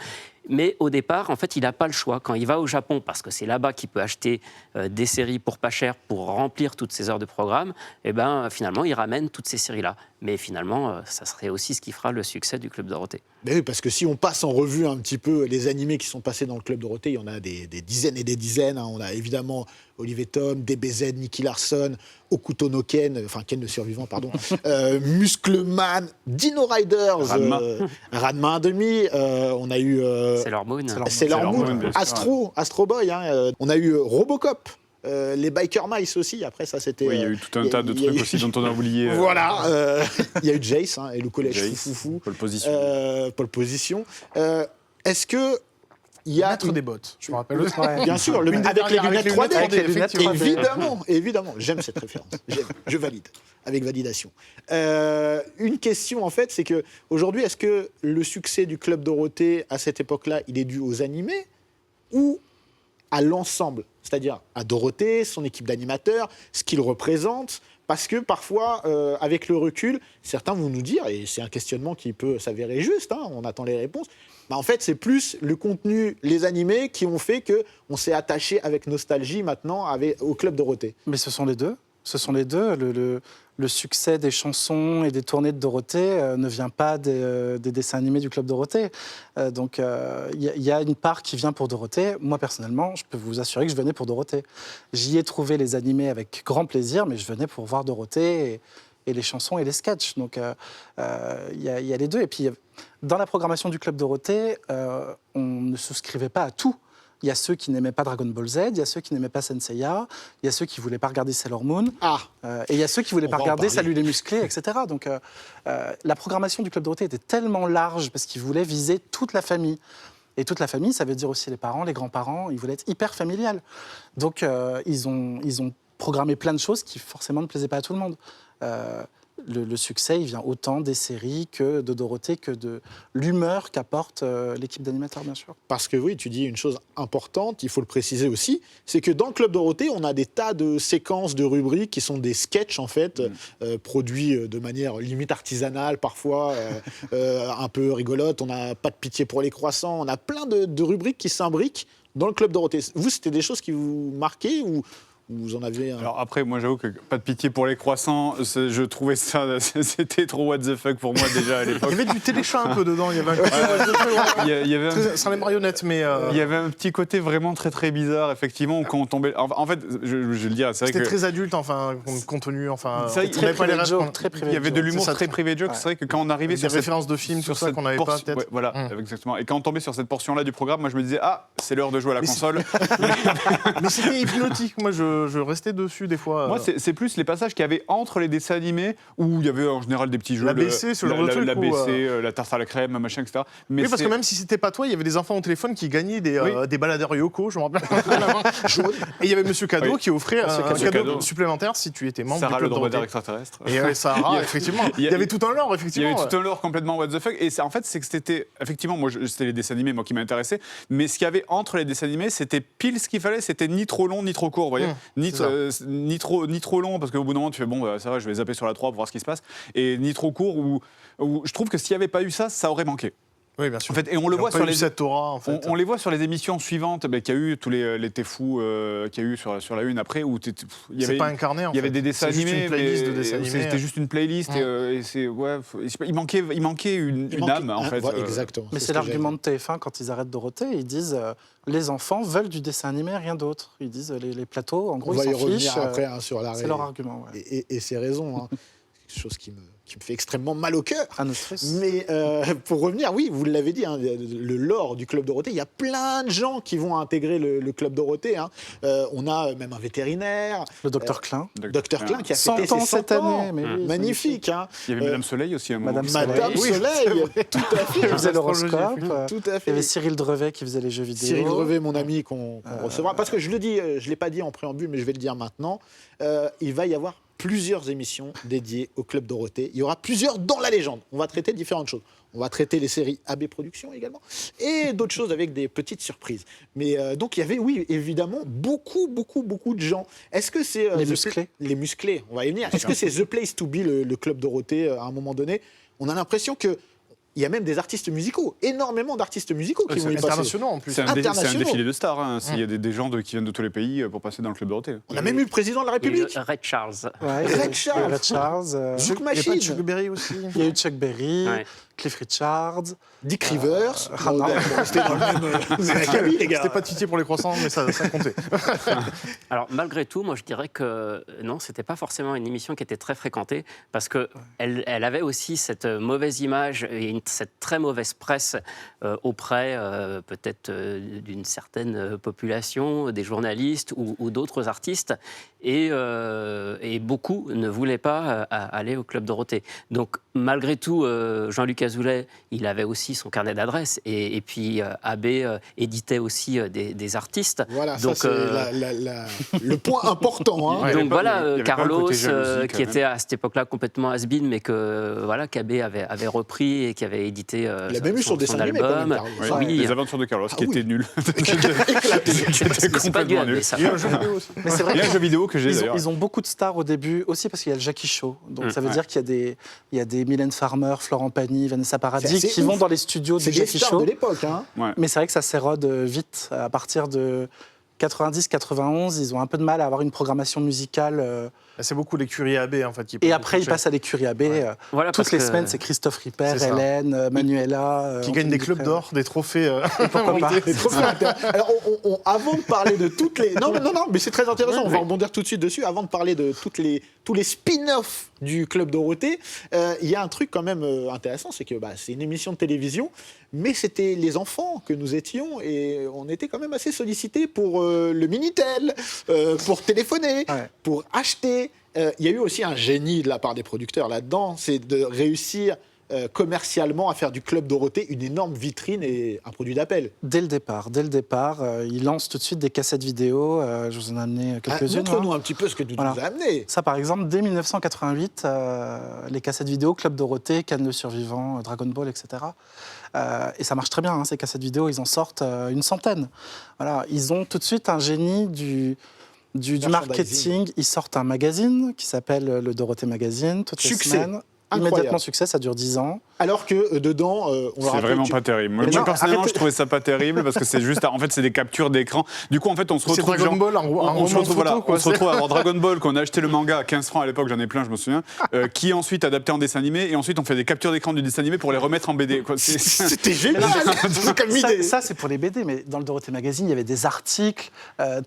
Mais au départ, en fait, il n'a pas le choix. Quand il va au Japon, parce que c'est là-bas qu'il peut acheter des séries pour pas cher pour remplir toutes ses heures de programme, et finalement, il ramène toutes ces séries-là. Mais finalement, ça serait aussi ce qui fera le succès du Club Dorothée. Mais oui, parce que si on passe en revue un petit peu les animés qui sont passés dans le Club Dorothée, il y en a des dizaines et des dizaines. Hein. On a évidemment Olive et Tom, DBZ, Nicky Larson, Okuto no Ken, enfin Ken le survivant, pardon, Muscleman, Dino Riders, Ranma 1,5. On a eu Sailor Moon. Sailor Moon, bien sûr, Astro Boy. Hein. On a eu Robocop. Les Biker Mice aussi, après ça c'était... Oui, il y a eu tout un tas de trucs aussi dont on a oublié. Voilà, il y a eu Jace et le collège Jace, Foufoufou. Pole Position. Pole Position. Est-ce que il y a Mettre des bottes, je me rappelle. Ouais. Bien sûr, Une des avec les dernières, lunettes avec 3D. les lunettes 3D, Évidemment, évidemment. J'aime cette référence. Je valide, avec validation. Une question, en fait, c'est que aujourd'hui, est-ce que le succès du Club Dorothée à cette époque-là, il est dû aux animés ou à l'ensemble, c'est-à-dire à Dorothée, son équipe d'animateurs, ce qu'il représente, parce que parfois, avec le recul, certains vont nous dire, et c'est un questionnement qui peut s'avérer juste, hein, on attend les réponses, en fait, c'est plus le contenu, les animés qui ont fait qu'on s'est attaché avec nostalgie maintenant au Club Dorothée. Mais ce sont les deux. Ce sont les deux. Le succès des chansons et des tournées de Dorothée ne vient pas des dessins animés du Club Dorothée. Donc, il y a une part qui vient pour Dorothée. Moi, personnellement, je peux vous assurer que je venais pour Dorothée. J'y ai trouvé les animés avec grand plaisir, mais je venais pour voir Dorothée et les chansons et les sketchs. Donc, il y a les deux. Et puis, dans la programmation du Club Dorothée, on ne souscrivait pas à tout. Il y a ceux qui n'aimaient pas Dragon Ball Z, il y a ceux qui n'aimaient pas Saint Seiya, il y a ceux qui ne voulaient pas regarder Sailor Moon, et il y a ceux qui ne voulaient pas regarder Salut les musclés, etc. Donc la programmation du Club Dorothée était tellement large parce qu'ils voulaient viser toute la famille. Et toute la famille, ça veut dire aussi les parents, les grands-parents, ils voulaient être hyper familial. Donc ils ont programmé plein de choses qui forcément ne plaisaient pas à tout le monde. Le succès, il vient autant des séries que de Dorothée, que de l'humeur qu'apporte l'équipe d'animateurs, bien sûr. Parce que oui, tu dis une chose importante, il faut le préciser aussi, c'est que dans le Club Dorothée, on a des tas de séquences, de rubriques qui sont des sketchs, en fait, produits de manière limite artisanale, parfois un peu rigolote. On n'a pas de pitié pour les croissants. On a plein de rubriques qui s'imbriquent dans le Club Dorothée. Vous, c'était des choses qui vous marquaient ou Vous en avez un... Alors après, moi j'avoue que pas de pitié pour les croissants, je trouvais ça, c'était trop what the fuck pour moi déjà à Il l'époque. y avait du téléchat un peu dedans, il y avait un côté Il y avait sans les marionnettes, mais il y avait un petit côté vraiment très très bizarre, effectivement, quand on tombait. En fait, je vais le dire, c'est vrai c'était que. très adulte, enfin, contenu, enfin. C'est vrai on n'avait pas les privé rêves. joke, très privé Il y avait de joke. l'humour C'est ça, très privé joke. ouais. C'est vrai que quand on arrivait Des sur cette références de films, tout ça qu'on n'avait pas, portion- peut-être. ouais, voilà, exactement. Et quand on tombait sur cette portion-là du programme, moi je me disais, ah, c'est l'heure de jouer à la console. Mais c'était hypnotique, moi je restais dessus des fois. Moi, c'est plus les passages qu'il y avait entre les dessins animés où il y avait en général des petits jeux. l'ABC, ce genre de truc, La ou, BC, la tarte à la crème, machin, etc. Mais Oui, parce que même si c'était pas toi, il y avait des enfants au téléphone qui gagnaient des baladeurs Yoko, je me rappelle. Et il y avait Monsieur Cadeau Oui. qui offrait un Monsieur cadeau Cadeau. supplémentaire si tu étais membre Sarah du le club dromadaire Dorothée. extraterrestre. Et Sarah, effectivement. Il y avait tout un lore, Il y effectivement. avait tout un lore complètement what the fuck. Et en fait, c'est que c'était. Effectivement, moi, c'était les dessins animés, moi, qui m'intéressaient. Mais ce qu'il y avait entre les dessins animés, c'était pile ce qu'il fallait. C'était ni trop long, ni trop court, vous voyez. Ni trop long, parce qu'au bout d'un moment, tu fais bon, bah, ça va, je vais zapper sur la 3 pour voir ce qui se passe. Et ni trop court, où je trouve que s'il n'y avait pas eu ça, ça aurait manqué. Oui, bien sûr. En fait, et on le Ils ont voit pas sur eu les. cette aura, en fait. On les voit sur les émissions suivantes qu'il y a eu, tous les Téfous qu'il y a eu sur la une après, où il y C'est avait. pas incarné, en fait. Il y avait des dessins C'est juste animés, une playlist de mais dessins animés. c'était juste une playlist. Et c'est ouais, je sais pas, il manquait une âme en fait. Ouais, exactement. Mais ce c'est que l'argument de TF1 quand ils arrêtent Dorothée. Ils disent les enfants veulent du dessin animé, rien d'autre. Ils disent les plateaux, en On gros, va ils y s'en revenir fichent. après sur la C'est leur argument. Ouais. Et c'est raison. Hein. Quelque chose qui me fait extrêmement mal au cœur. À notre stress. Mais pour revenir, oui, vous l'avez dit, hein, le lore du Club Dorothée, il y a plein de gens qui vont intégrer le Club Dorothée. Hein. On a même un vétérinaire, Le docteur Klein. Dr Klein, qui a 100 fêté ans ses 100 cette ans. année. Mais oui, c'est Magnifique. Hein. Il y avait Madame Soleil aussi à un moment. Madame Soleil. Madame Oui, Soleil, tout à fait. qui faisait l'horoscope. Tout à Il y fait. avait Cyril Drevet qui faisait les jeux vidéo. Cyril Drevet, mon ami, qu'on recevra. Parce que je le dis, je ne l'ai pas dit en préambule, mais je vais le dire maintenant. Il va y avoir plusieurs émissions dédiées au Club Dorothée. Il y aura plusieurs dans la légende. On va traiter différentes choses. On va traiter les séries AB Productions également et d'autres choses avec des petites surprises. Mais donc il y avait, oui, évidemment, beaucoup de gens. Est-ce que c'est Les musclés. Les musclés, on va y venir. Est-ce que c'est The Place to Be, le Club Dorothée, à un moment donné? On a l'impression que il y a même des artistes musicaux, énormément d'artistes musicaux qui vont y passer. Internationaux, en plus. C'est un Internationaux. défilé de stars. Hein. Il y a des gens qui viennent de tous les pays pour passer dans le Club Dorothée. On a même eu le président de la Il y a eu République. Red Charles. Ouais, Red Charles. Red Charles. Zouk Il n'y a pas de Machine, Chuck Berry aussi. Il y a eu Chuck Berry, Ouais. Cliff Richards. Dick Rivers. non. C'était dans le même acabit, les gars. C'était pas de pitié pour les croissants, mais ça comptait. Alors malgré tout, moi je dirais que non, c'était pas forcément une émission qui était très fréquentée parce que elle avait aussi cette mauvaise image et cette très mauvaise presse auprès peut-être d'une certaine population, des journalistes ou d'autres artistes, et beaucoup ne voulaient pas aller au Club Dorothée. Donc malgré tout, Jean-Luc Azoulay, il avait aussi son carnet d'adresses et puis AB éditait aussi des artistes. Voilà, Donc, ça c'est le point important. Hein. Ouais. Donc il y voilà, avait pas le Carlos, côté jalousie, quand qui même. était à cette époque-là complètement has-been, mais que voilà, KB avait repris et qui avait édité Il a même eu son dessin animé, quand même, Carlos. Ouais, Oui, Les aventures de Carlos, qui oui. étaient nuls. Éclaté. c'est pas du complètement AB, nul. ça. Il y a un jeu vidéo aussi. Mais c'est vrai Il y a un jeu vidéo que j'ai Ils ont, d'ailleurs. ils ont beaucoup de stars au début aussi parce qu'il y a le Jackie Show. Donc ça veut ouais. dire qu'il y a des Mylène Farmer, Florent Pagny, Vanessa C'est Paradis assez qui ouf. vont dans les studios C'est du des Jackie stars Show. de l'époque. Hein. Ouais. Mais c'est vrai que ça s'érode vite. À partir de 90-91, ils ont un peu de mal à avoir une programmation musicale. C'est beaucoup l'écurie AB, en fait. Qui Et après, ils passent à l'écurie AB. Voilà, Toutes parce les que- semaines, c'est Christophe Ripper, C'est ça. Hélène, Manuela. Qui gagnent des Anthony clubs Dupré. d'or, des trophées. Pourquoi pas Les trophées inter- Alors, avant de parler de toutes les... Non, mais c'est très intéressant, on va rebondir tout de suite dessus. Avant de parler de tous les spin-offs du Club Dorothée, il y a un truc quand même intéressant, c'est que c'est une émission de télévision, mais c'était les enfants que nous étions, et on était quand même assez sollicités pour le Minitel, pour téléphoner, Ouais. pour acheter. Il y a eu aussi un génie de la part des producteurs là-dedans, c'est de réussir commercialement à faire du Club Dorothée une énorme vitrine et un produit d'appel. Dès le départ, ils lancent tout de suite des cassettes vidéo. Je vous en ai amené quelques-unes. Montre-nous hein. un petit peu ce que tu Voilà. nous as amené. Ça, par exemple, dès 1988, les cassettes vidéo, Club Dorothée, Cannes le Survivant, Dragon Ball, etc. Et ça marche très bien, hein, ces cassettes vidéo, ils en sortent une centaine. Voilà, ils ont tout de suite un génie du Merchandising. marketing. Ils sortent un magazine qui s'appelle le Dorothée Magazine, toutes les Succès. semaines. immédiatement succès, ça dure 10 ans. Alors que dedans, on c'est vraiment pas terrible. Moi, personnellement, je trouvais ça pas terrible parce que c'est juste, en fait, c'est des captures d'écran. Du coup, en fait, on se retrouve. C'est Dragon Ball, on se retrouve à avoir Dragon Ball qu'on a acheté le manga à 15 francs à l'époque, j'en ai plein, je me souviens, qui est ensuite adapté en dessin animé et ensuite on fait des captures d'écran du dessin animé pour les remettre en BD. C'était génial. Comme idée. Ça, c'est pour les BD, mais dans le Dorothée Magazine, il y avait des articles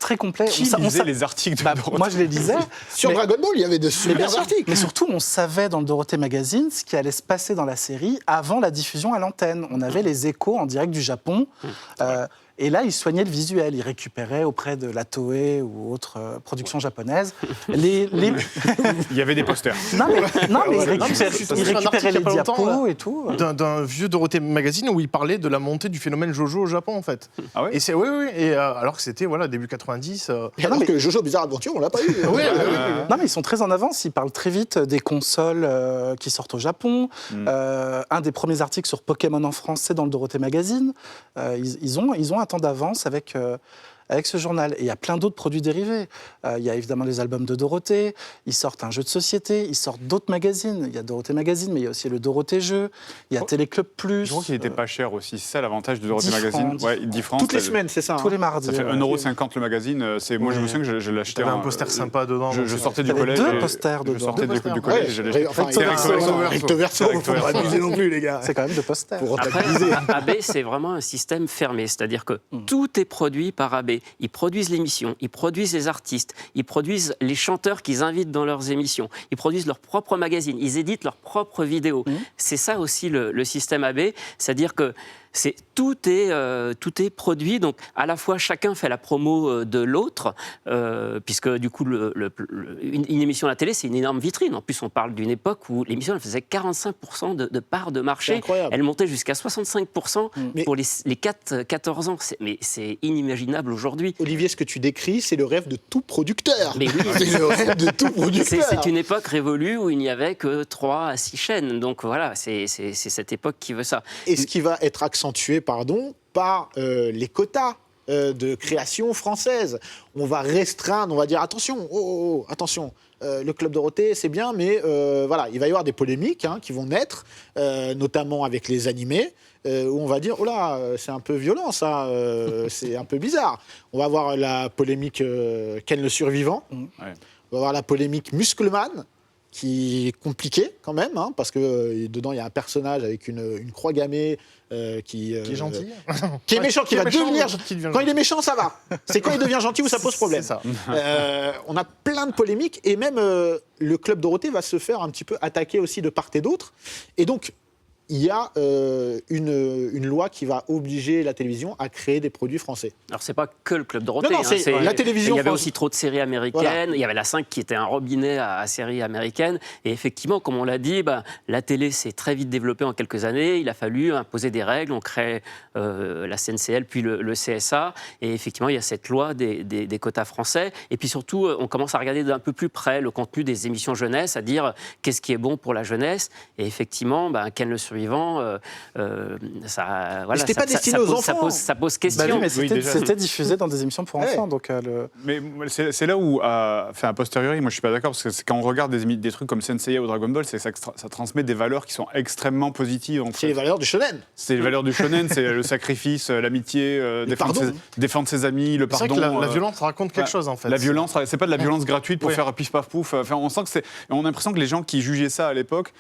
très complets. Qui lisait les articles de Dorothée? Moi, je les lisais. Sur Dragon Ball, il y avait de super articles. Mais surtout, on savait dans le Dorothée Magazine ce qui allait se passer dans la série avant la diffusion à l'antenne. On avait les échos en direct du Japon. Et là, ils soignaient le visuel. Ils récupéraient auprès de la Toei ou autres productions japonaises Il y avait des posters. Non, mais ils récupéraient les diapos et tout. D'un vieux Dorothée Magazine où il parlait de la montée du phénomène Jojo au Japon, en fait. Ah ouais? Et oui. Et alors que c'était début 90. Alors que Jojo Bizarre Adventure, on l'a pas eu. Non, mais ils sont très en avance. Ils parlent très vite des consoles qui sortent au Japon. Un des premiers articles sur Pokémon en France, c'est dans le Dorothée Magazine. Ils ont un temps d'avance avec ce journal. Et il y a plein d'autres produits dérivés. Il y a évidemment les albums de Dorothée, ils sortent un jeu de société, ils sortent d'autres magazines. Il y a Dorothée Magazine, mais il y a aussi le Dorothée Jeux, il y a Téléclub Plus. Je crois qu'il n'était pas cher aussi. C'est ça l'avantage de Dorothée 10 Magazine. francs. 10 francs. Toutes les semaines, c'est ça. Tous les mardis. Ça fait 1,50€ le magazine. Moi, je me souviens que je l'achetais. T'avais un poster sympa dedans. Je sortais du collège. Deux posters dedans. Je sortais du collège et je l'achetais. Recto verso, il ne faut pas abuser non plus, les gars. C'est quand même deux posters. Après, AB, c'est vraiment un système fermé. C'est-à-dire que tout est produit par AB. Ils produisent l'émission, ils produisent les artistes, ils produisent les chanteurs qu'ils invitent dans leurs émissions, ils produisent leur propre magazine, ils éditent leurs propres vidéos. C'est ça aussi le système AB, c'est-à-dire que tout est produit, donc à la fois chacun fait la promo de l'autre, puisque du coup une émission à la télé c'est une énorme vitrine. En plus on parle d'une époque où l'émission elle faisait 45% de part de marché, elle montait jusqu'à 65% pour les 4-14 ans. Mais c'est inimaginable aujourd'hui. Olivier, ce que tu décris, c'est le rêve de tout producteur. Mais oui. C'est le rêve de tout producteur. C'est une époque révolue où il n'y avait que 3 à 6 chaînes. Donc voilà, c'est cette époque qui veut ça. Et ce qui va être accentué, par les quotas de création française. On va restreindre, on va dire attention, attention. Le Club Dorothée, c'est bien, mais voilà, il va y avoir des polémiques qui vont naître, notamment avec les animés, où on va dire, oh là, c'est un peu violent ça, c'est un peu bizarre. On va avoir la polémique Ken le Survivant, on va avoir la polémique Muscleman, qui est compliqué quand même, parce que dedans il y a un personnage avec une croix gammée qui est gentil, qui est méchant, qui va devenir. Quand il est méchant, ça va. C'est quand il devient gentil où ça pose problème. C'est ça. On a plein de polémiques et même le Club Dorothée va se faire un petit peu attaquer aussi de part et d'autre. Et donc il y a une loi qui va obliger la télévision à créer des produits français. Alors, c'est pas que le Club Dorothée. Non, c'est la télévision. Il y avait aussi trop de séries américaines. Voilà. Il y avait la 5 qui était un robinet à séries américaines. Et effectivement, comme on l'a dit, la télé s'est très vite développée en quelques années. Il a fallu imposer des règles. On crée la CNCL, puis le CSA. Et effectivement, il y a cette loi des quotas français. Et puis surtout, on commence à regarder d'un peu plus près le contenu des émissions jeunesse, à dire qu'est-ce qui est bon pour la jeunesse. Et effectivement, Ken le Survivant, ça, voilà, c'était pas destiné aux enfants. Ça pose question. Oui, mais c'était diffusé dans des émissions pour enfants. Donc, Mais c'est là où, a posteriori, moi je suis pas d'accord, parce que quand on regarde des trucs comme Senseiya ou Dragon Ball, ça transmet des valeurs qui sont extrêmement positives. C'est les valeurs du shonen. C'est les valeurs du shonen, c'est le sacrifice, l'amitié, défendre ses amis, le pardon. C'est vrai que la violence raconte quelque chose en fait. La violence, c'est pas de la violence gratuite pour faire pif paf pouf. Enfin, on a l'impression que les gens qui jugeaient ça à l'époque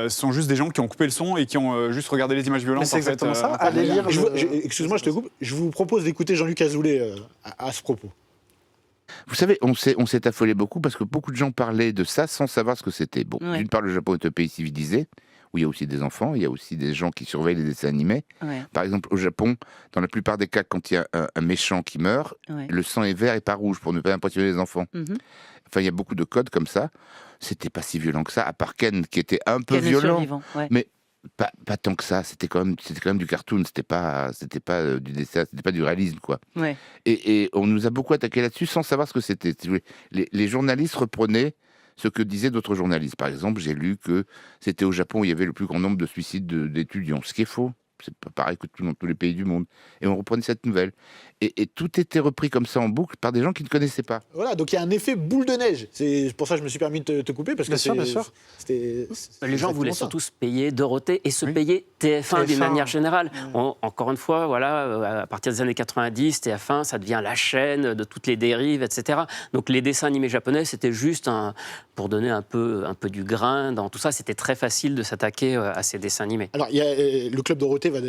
sont juste des gens qui ont coupé le son et qui ont juste regardé les images violentes. Mais c'est exactement ça. Allez lire. Excuse-moi, je te coupe. Je vous propose d'écouter Jean-Luc Azoulay à ce propos. Vous savez, on s'est affolé beaucoup parce que beaucoup de gens parlaient de ça sans savoir ce que c'était. Bon, d'une part, le Japon est un pays civilisé, où il y a aussi des enfants, il y a aussi des gens qui surveillent les dessins animés. Ouais. Par exemple, au Japon, dans la plupart des cas, quand il y a un méchant qui meurt, le sang est vert et pas rouge pour ne pas impressionner les enfants. Enfin, il y a beaucoup de codes comme ça. C'était pas si violent que ça, à part Ken, qui était un peu violent. Mais pas tant que ça, c'était quand même du cartoon, c'était pas du dessin, c'était pas du réalisme, quoi. Ouais. Et on nous a beaucoup attaqué là-dessus sans savoir ce que c'était. Les journalistes reprenaient ce que disaient d'autres journalistes. Par exemple, j'ai lu que c'était au Japon où il y avait le plus grand nombre de suicides d'étudiants, ce qui est faux. c'est pas pareil que dans tous les pays du monde. Et on reprenait cette nouvelle. Et tout était repris comme ça en boucle par des gens qui ne connaissaient pas. Voilà, donc il y a un effet boule de neige. C'est pour ça que je me suis permis de te couper, parce que bien sûr. Les gens voulaient surtout se payer Dorothée et se payer TF1 d'une manière générale. Encore une fois, voilà, à partir des années 90, TF1, ça devient la chaîne de toutes les dérives, etc. Donc les dessins animés japonais, c'était juste pour donner un peu du grain dans tout ça. C'était très facile de s'attaquer à ces dessins animés. Alors, le Club Dorothée va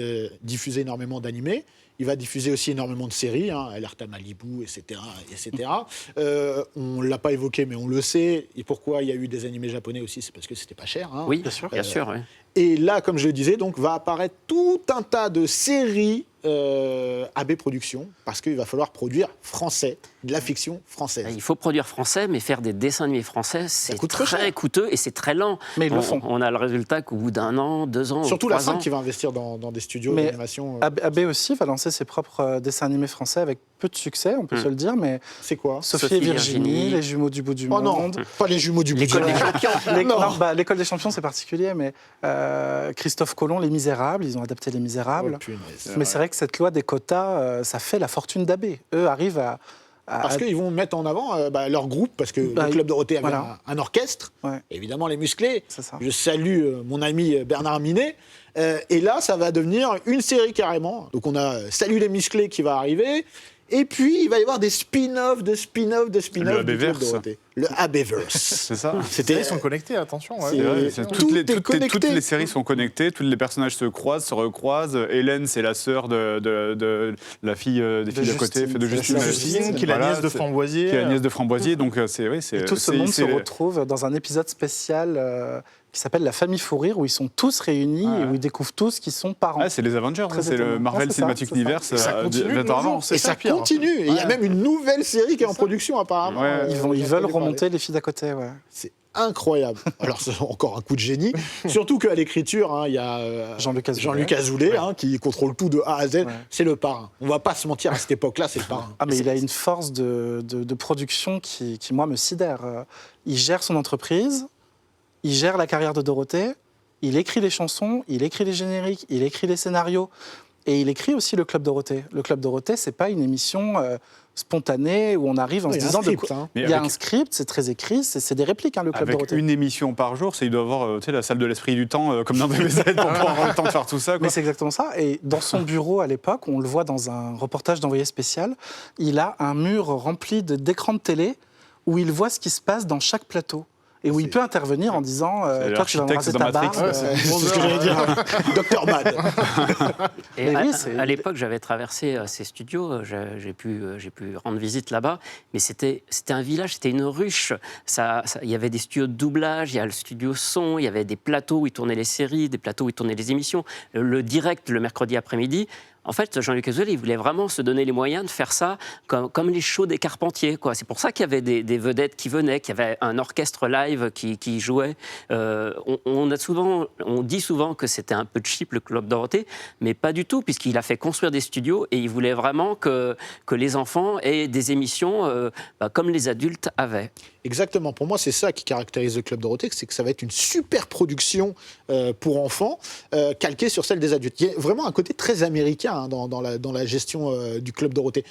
diffuser énormément d'animés. Il va diffuser aussi énormément de séries, Alerta Malibu, etc. On ne l'a pas évoqué, mais on le sait. Et pourquoi il y a eu des animés japonais aussi, c'est parce que c'était pas cher. Oui, bien sûr. Oui. Et là, comme je le disais, donc, va apparaître tout un tas de séries AB Productions, parce qu'il va falloir produire français, de la fiction française. Il faut produire français, mais faire des dessins animés français, c'est très coûteux et c'est très lent. Mais ils le font. On a le résultat qu'au bout d'1 an, 2 ans, surtout ou 3 la 5 ans. qui va investir dans des studios d'animation. AB aussi va lancer ses propres dessins animés français avec peu de succès, on peut se le dire, mais c'est quoi? Sophie et Virginie, les jumeaux du bout du monde. Non, pas les jumeaux du bout du monde. L'école des champions, c'est particulier, mais Christophe Colomb, Les Misérables, ils ont adapté Les Misérables. Mais c'est vrai que cette loi des quotas, ça fait la fortune d'AB. Eux arrivent à... Parce qu'ils vont mettre en avant leur groupe, parce que le Club Dorothée avait un orchestre, évidemment les musclés. Je salue mon ami Bernard Minet. Et là, ça va devenir une série carrément. Donc on a Salut les musclés qui va arriver. Et puis, il va y avoir des spin-offs, de spin-offs, de spin-offs. Le AB-verse. Le AB-verse. C'est ça. Ils sont connectés, attention. Toutes les séries sont connectées, tous les personnages se croisent, se recroisent. Hélène, c'est la sœur de la fille des filles d'à côté, de Justine, qui est la nièce de Framboisier. Qui est la nièce de Framboisier, donc c'est... Et tout ce monde se retrouve dans un épisode spécial qui s'appelle La Famille Fou Rire, où ils sont tous réunis et où ils découvrent tous qu'ils sont parents. C'est les Avengers, c'est le Marvel Cinematic Universe. Et ça continue. Et ça continue. Et il y a même une nouvelle série qui est en production, apparemment. Ils veulent remonter les filles d'à côté. C'est incroyable. Alors, c'est encore un coup de génie. Surtout qu'à l'écriture, il y a Jean-Luc Azoulay qui contrôle tout de A à Z. C'est le parrain. On ne va pas se mentir, à cette époque-là, c'est le parrain. Mais il a une force de production qui, moi, me sidère. Il gère son entreprise, il gère la carrière de Dorothée, il écrit les chansons, il écrit les génériques, il écrit les scénarios. Et il écrit aussi le Club Dorothée. Le Club Dorothée, c'est pas une émission spontanée où on arrive en se disant... Il y a un script, c'est très écrit, c'est des répliques, le Club Dorothée. Avec une émission par jour, il doit avoir la salle de l'esprit du temps, comme dans DBZ, pour avoir le temps de faire tout ça. Quoi. Mais c'est exactement ça. Et dans son bureau, à l'époque, on le voit dans un reportage d'Envoyé spécial, il a un mur rempli d'écrans de télé où il voit ce qui se passe dans chaque plateau. Et où il peut intervenir en disant toi, tu vas me raser ta barbe. C'est ce que j'allais dire. Dr. Mad. Et à l'époque, j'avais traversé ces studios, j'ai pu rendre visite là-bas, mais c'était un village, c'était une ruche. Il y avait des studios de doublage, il y a le studio son, il y avait des plateaux où ils tournaient les séries, des plateaux où ils tournaient les émissions. Le direct, le mercredi après-midi. En fait, Jean-Luc Azoulay, il voulait vraiment se donner les moyens de faire ça comme les shows des Carpentiers, quoi. C'est pour ça qu'il y avait des vedettes qui venaient, qu'il y avait un orchestre live qui jouait. On dit souvent que c'était un peu cheap, le Club Dorothée, mais pas du tout, puisqu'il a fait construire des studios et il voulait vraiment que les enfants aient des émissions comme les adultes avaient. Exactement. Pour moi, c'est ça qui caractérise le Club Dorothée, c'est que ça va être une super production pour enfants, calquée sur celle des adultes. Il y a vraiment un côté très américain dans la gestion du Club Dorothée.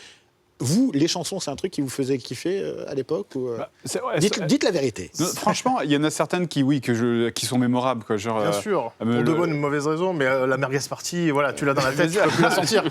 Vous, les chansons, c'est un truc qui vous faisait kiffer à l'époque ou... Dites la vérité. Franchement, il y en a certaines qui sont mémorables. Quoi, genre, bien sûr, pour de bonnes ou mauvaises raisons, mais la Merguez Party, voilà, tu l'as dans la tête, tu peux plus la sortir.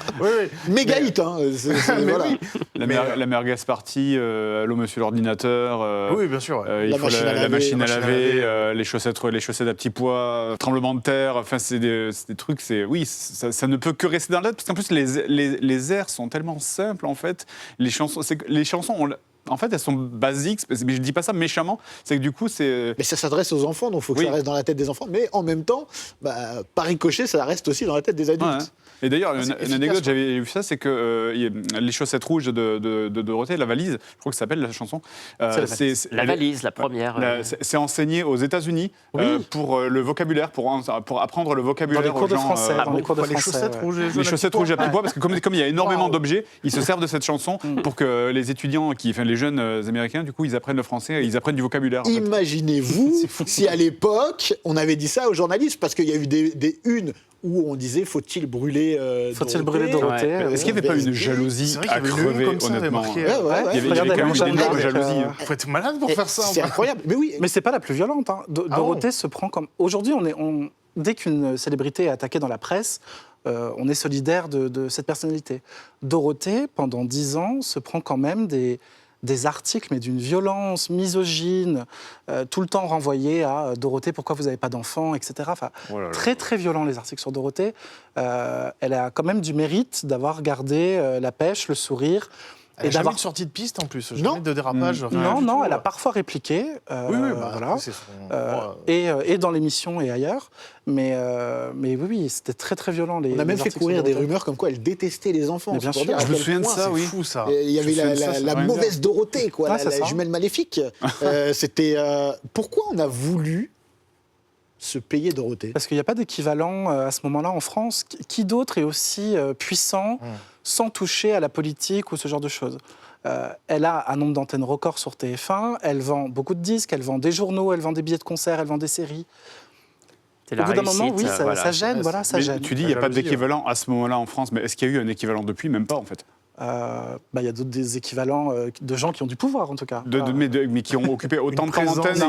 Méga hit, voilà. La Merguez Party, Allô Monsieur l'ordinateur, oui, bien sûr. La machine à laver, les chaussettes à petits pois, tremblement de terre, enfin, c'est des trucs, ça ne peut que rester dans la tête, parce qu'en plus, les airs sont tellement simples, en fait. Les chansons, en fait, elles sont basiques, mais je dis pas ça méchamment, c'est que du coup, c'est... Mais ça s'adresse aux enfants, donc il faut que ça reste dans la tête des enfants, mais en même temps, par ricochet, ça reste aussi dans la tête des adultes. Ouais. Et d'ailleurs, une anecdote, j'avais vu ça, c'est que les chaussettes rouges de Dorothée, la valise, je crois que ça s'appelle la chanson. La valise, la première. C'est enseigné aux États-Unis pour le vocabulaire, pour apprendre le vocabulaire dans les cours aux gens. De français, dans les cours de français, les chaussettes rouges les chaussettes rouges à petits pois, parce que comme il y a énormément d'objets, ils se servent de cette chanson pour que les étudiants, les jeunes américains, du coup, ils apprennent le français, ils apprennent du vocabulaire. Imaginez-vous si à l'époque, on avait dit ça aux journalistes, parce qu'il y a eu des unes où on disait faut-il brûler Dorothée Est-ce qu'il n'y avait pas une jalousie C'est vrai à qu'il y avait une crever, comme ça, honnêtement marqué, Il y avait Regardez, quand même Jeanne une énorme d'Arc, jalousie. Il faut être malade pour faire ça. C'est incroyable. Mais oui. Mais c'est pas la plus violente. Hein. Dorothée se prend comme. Aujourd'hui, dès qu'une célébrité est attaquée dans la presse, on est solidaire de cette personnalité. Dorothée, pendant 10 ans, se prend quand même des articles, mais d'une violence misogyne, tout le temps renvoyés à Dorothée, pourquoi vous n'avez pas d'enfants, etc. Enfin, très, très violents les articles sur Dorothée. Elle a quand même du mérite d'avoir gardé la pêche, le sourire. Et jamais de sortie de piste en plus, jamais de dérapage. Non, elle a parfois répliqué. Voilà. Et dans l'émission et ailleurs. Mais oui, c'était très très violent. On a même fait courir des rumeurs comme quoi elle détestait les enfants. Bien sûr. Je me souviens de ça, oui. C'est fou ça. Il y avait la mauvaise Dorothée, quoi, la jumelle maléfique. C'était pourquoi on a voulu se payer Dorothée? Parce qu'il n'y a pas d'équivalent à ce moment-là en France. Qui d'autre est aussi puissant sans toucher à la politique ou ce genre de choses? Elle a un nombre d'antennes record sur TF1, elle vend beaucoup de disques, elle vend des journaux, elle vend des billets de concert, elle vend des séries. Au bout d'un moment, oui, ça gêne, ça gêne. Tu dis qu'il n'y a pas d'équivalent à ce moment-là en France, mais est-ce qu'il y a eu un équivalent depuis? Même pas, en fait. Il y a des équivalents de gens qui ont du pouvoir, en tout cas. Mais qui ont occupé autant de antennes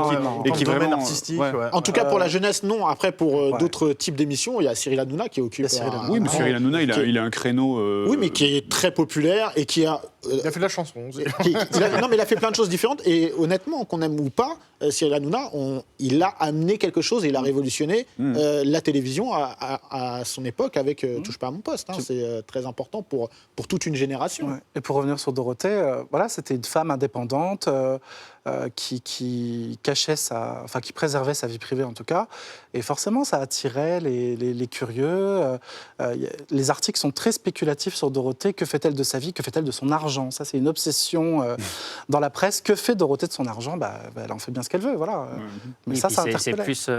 et qui vraiment vraiment artistique. En tout cas, pour la jeunesse, non. Après, pour d'autres types d'émissions, il y a Cyril Hanouna qui occupe. Oui, mais Cyril Hanouna, il a un créneau. Oui, mais qui est très populaire et qui a. Il a fait de la chanson. Non, mais il a fait plein de choses différentes. Et honnêtement, qu'on aime ou pas, Cyril Hanouna, il a amené quelque chose et il a révolutionné la télévision à son époque avec Touche pas à mon poste. Hein. C'est très important pour toute une génération. Ouais. Et pour revenir sur Dorothée, c'était une femme indépendante qui cachait qui préservait sa vie privée en tout cas. Et forcément, ça attirait les curieux. Les articles sont très spéculatifs sur Dorothée. Que fait-elle de sa vie? Que fait-elle de son argent? Ça, c'est une obsession dans la presse. Que fait Dorothée de son argent? Elle en fait bien ce qu'elle veut, voilà. Mais ça interpellait. C'est plus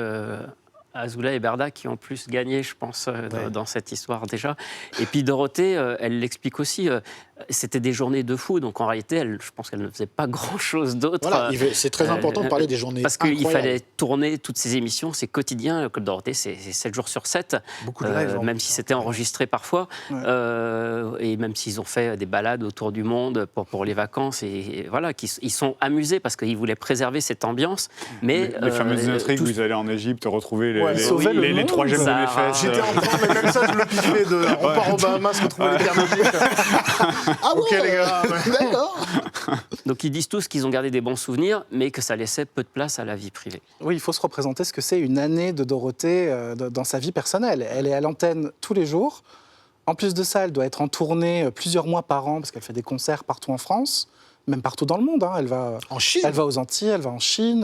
Azoulay et Berda qui ont plus gagné, je pense, dans cette histoire déjà. Et puis Dorothée, elle l'explique aussi, c'était des journées de fou, donc en réalité, je pense qu'elle ne faisait pas grand-chose d'autre. Voilà, c'est très important de parler des journées parce qu'il fallait tourner toutes ces émissions, c'est quotidien. Le Club Dorothée, c'est 7 jours sur 7. Beaucoup de live, même si c'était enregistré parfois, et même s'ils ont fait des balades autour du monde pour les vacances, et voilà, ils sont amusés parce qu'ils voulaient préserver cette ambiance. Mais les fameuses intrigues où ils allaient en Égypte retrouver les trois gemmes de mes fesses. J'étais en train, mais même ça, je le piffais on part au Bahamas, retrouver les terres magiques. Ah ok, les gars. D'accord. Donc ils disent tous qu'ils ont gardé des bons souvenirs, mais que ça laissait peu de place à la vie privée. Oui, il faut se représenter ce que c'est une année de Dorothée dans sa vie personnelle. Elle est à l'antenne tous les jours. En plus de ça, elle doit être en tournée plusieurs mois par an, parce qu'elle fait des concerts partout en France, même partout dans le monde. Hein. Elle va en Chine. Elle va aux Antilles, elle va en Chine.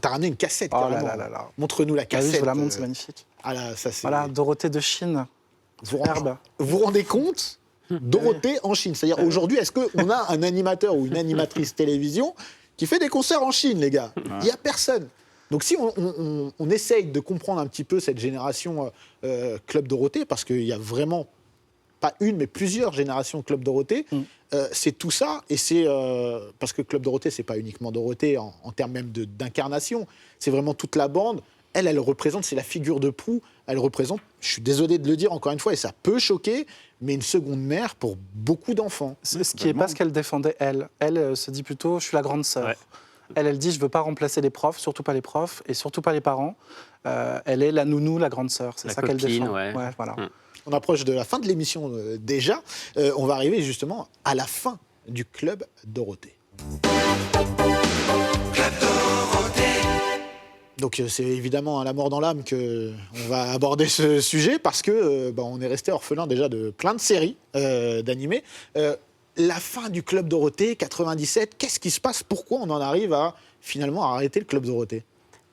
T'as ramené une cassette, carrément. Montre-nous la cassette. Oui, je vous la montre, c'est magnifique. Ah là, ça, c'est... Voilà, Dorothée de Chine. Vous vous rendez compte? Dorothée en Chine. C'est-à-dire, aujourd'hui, est-ce qu'on a un animateur ou une animatrice télévision qui fait des concerts en Chine, les gars? Il n'y a personne. Donc si on essaye de comprendre un petit peu cette génération Club Dorothée, parce qu'il y a vraiment pas une, mais plusieurs générations Club Dorothée, c'est tout ça, et c'est... parce que Club Dorothée, c'est pas uniquement Dorothée en termes même d'incarnation, c'est vraiment toute la bande. Elle représente, c'est la figure de proue, elle représente, je suis désolé de le dire encore une fois, et ça peut choquer, mais une seconde mère pour beaucoup d'enfants. Ce qui n'est pas ce qu'elle défendait, elle. Elle se dit plutôt, je suis la grande sœur. Ouais. Elle dit, je ne veux pas remplacer les profs, surtout pas les profs, et surtout pas les parents. Elle est la nounou, la grande sœur, c'est ça qu'elle défend. Ouais, voilà. On approche de la fin de l'émission déjà. On va arriver justement à la fin du Club Dorothée. Donc c'est évidemment à la mort dans l'âme qu'on va aborder ce sujet parce que on est resté orphelin déjà de plein de séries d'animés. La fin du Club Dorothée, 97, qu'est-ce qui se passe? Pourquoi on en arrive à finalement arrêter le Club Dorothée?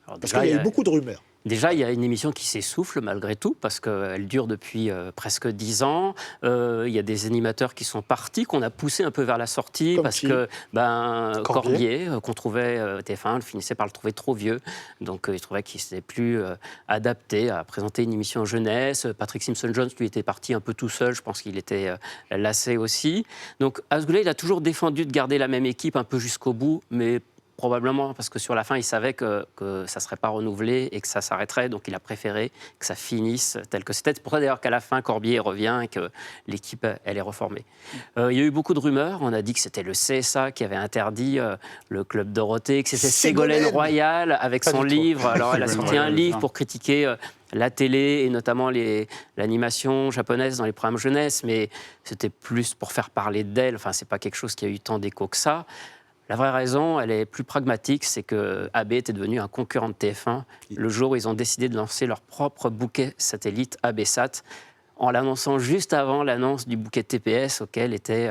Parce qu'il y a eu beaucoup de rumeurs. Déjà, il y a une émission qui s'essouffle malgré tout, parce qu'elle dure depuis presque 10 ans. Il y a des animateurs qui sont partis, qu'on a poussés un peu vers la sortie, comme parce que Corbier, qu'on trouvait, TF1 finissait par le trouver trop vieux. Donc il trouvait qu'il n'était plus adapté à présenter une émission jeunesse. Patrick Simpson-Jones, lui, était parti un peu tout seul. Je pense qu'il était lassé aussi. Donc Azoulay, il a toujours défendu de garder la même équipe un peu jusqu'au bout, mais probablement parce que sur la fin, il savait que ça ne serait pas renouvelé et que ça s'arrêterait. Donc, il a préféré que ça finisse tel que c'était. C'est pour ça, d'ailleurs, qu'à la fin, Corbier revient et que l'équipe, elle est reformée. Il y a eu beaucoup de rumeurs. On a dit que c'était le CSA qui avait interdit le Club Dorothée, que c'était Ségolène Royal avec son livre. Alors, elle a sorti un livre pour critiquer la télé et notamment l'animation japonaise dans les programmes jeunesse, mais c'était plus pour faire parler d'elle. Enfin, c'est pas quelque chose qui a eu tant d'écho que ça. La vraie raison, elle est plus pragmatique, c'est que AB était devenu un concurrent de TF1 le jour où ils ont décidé de lancer leur propre bouquet satellite ABSat, en l'annonçant juste avant l'annonce du bouquet TPS auquel était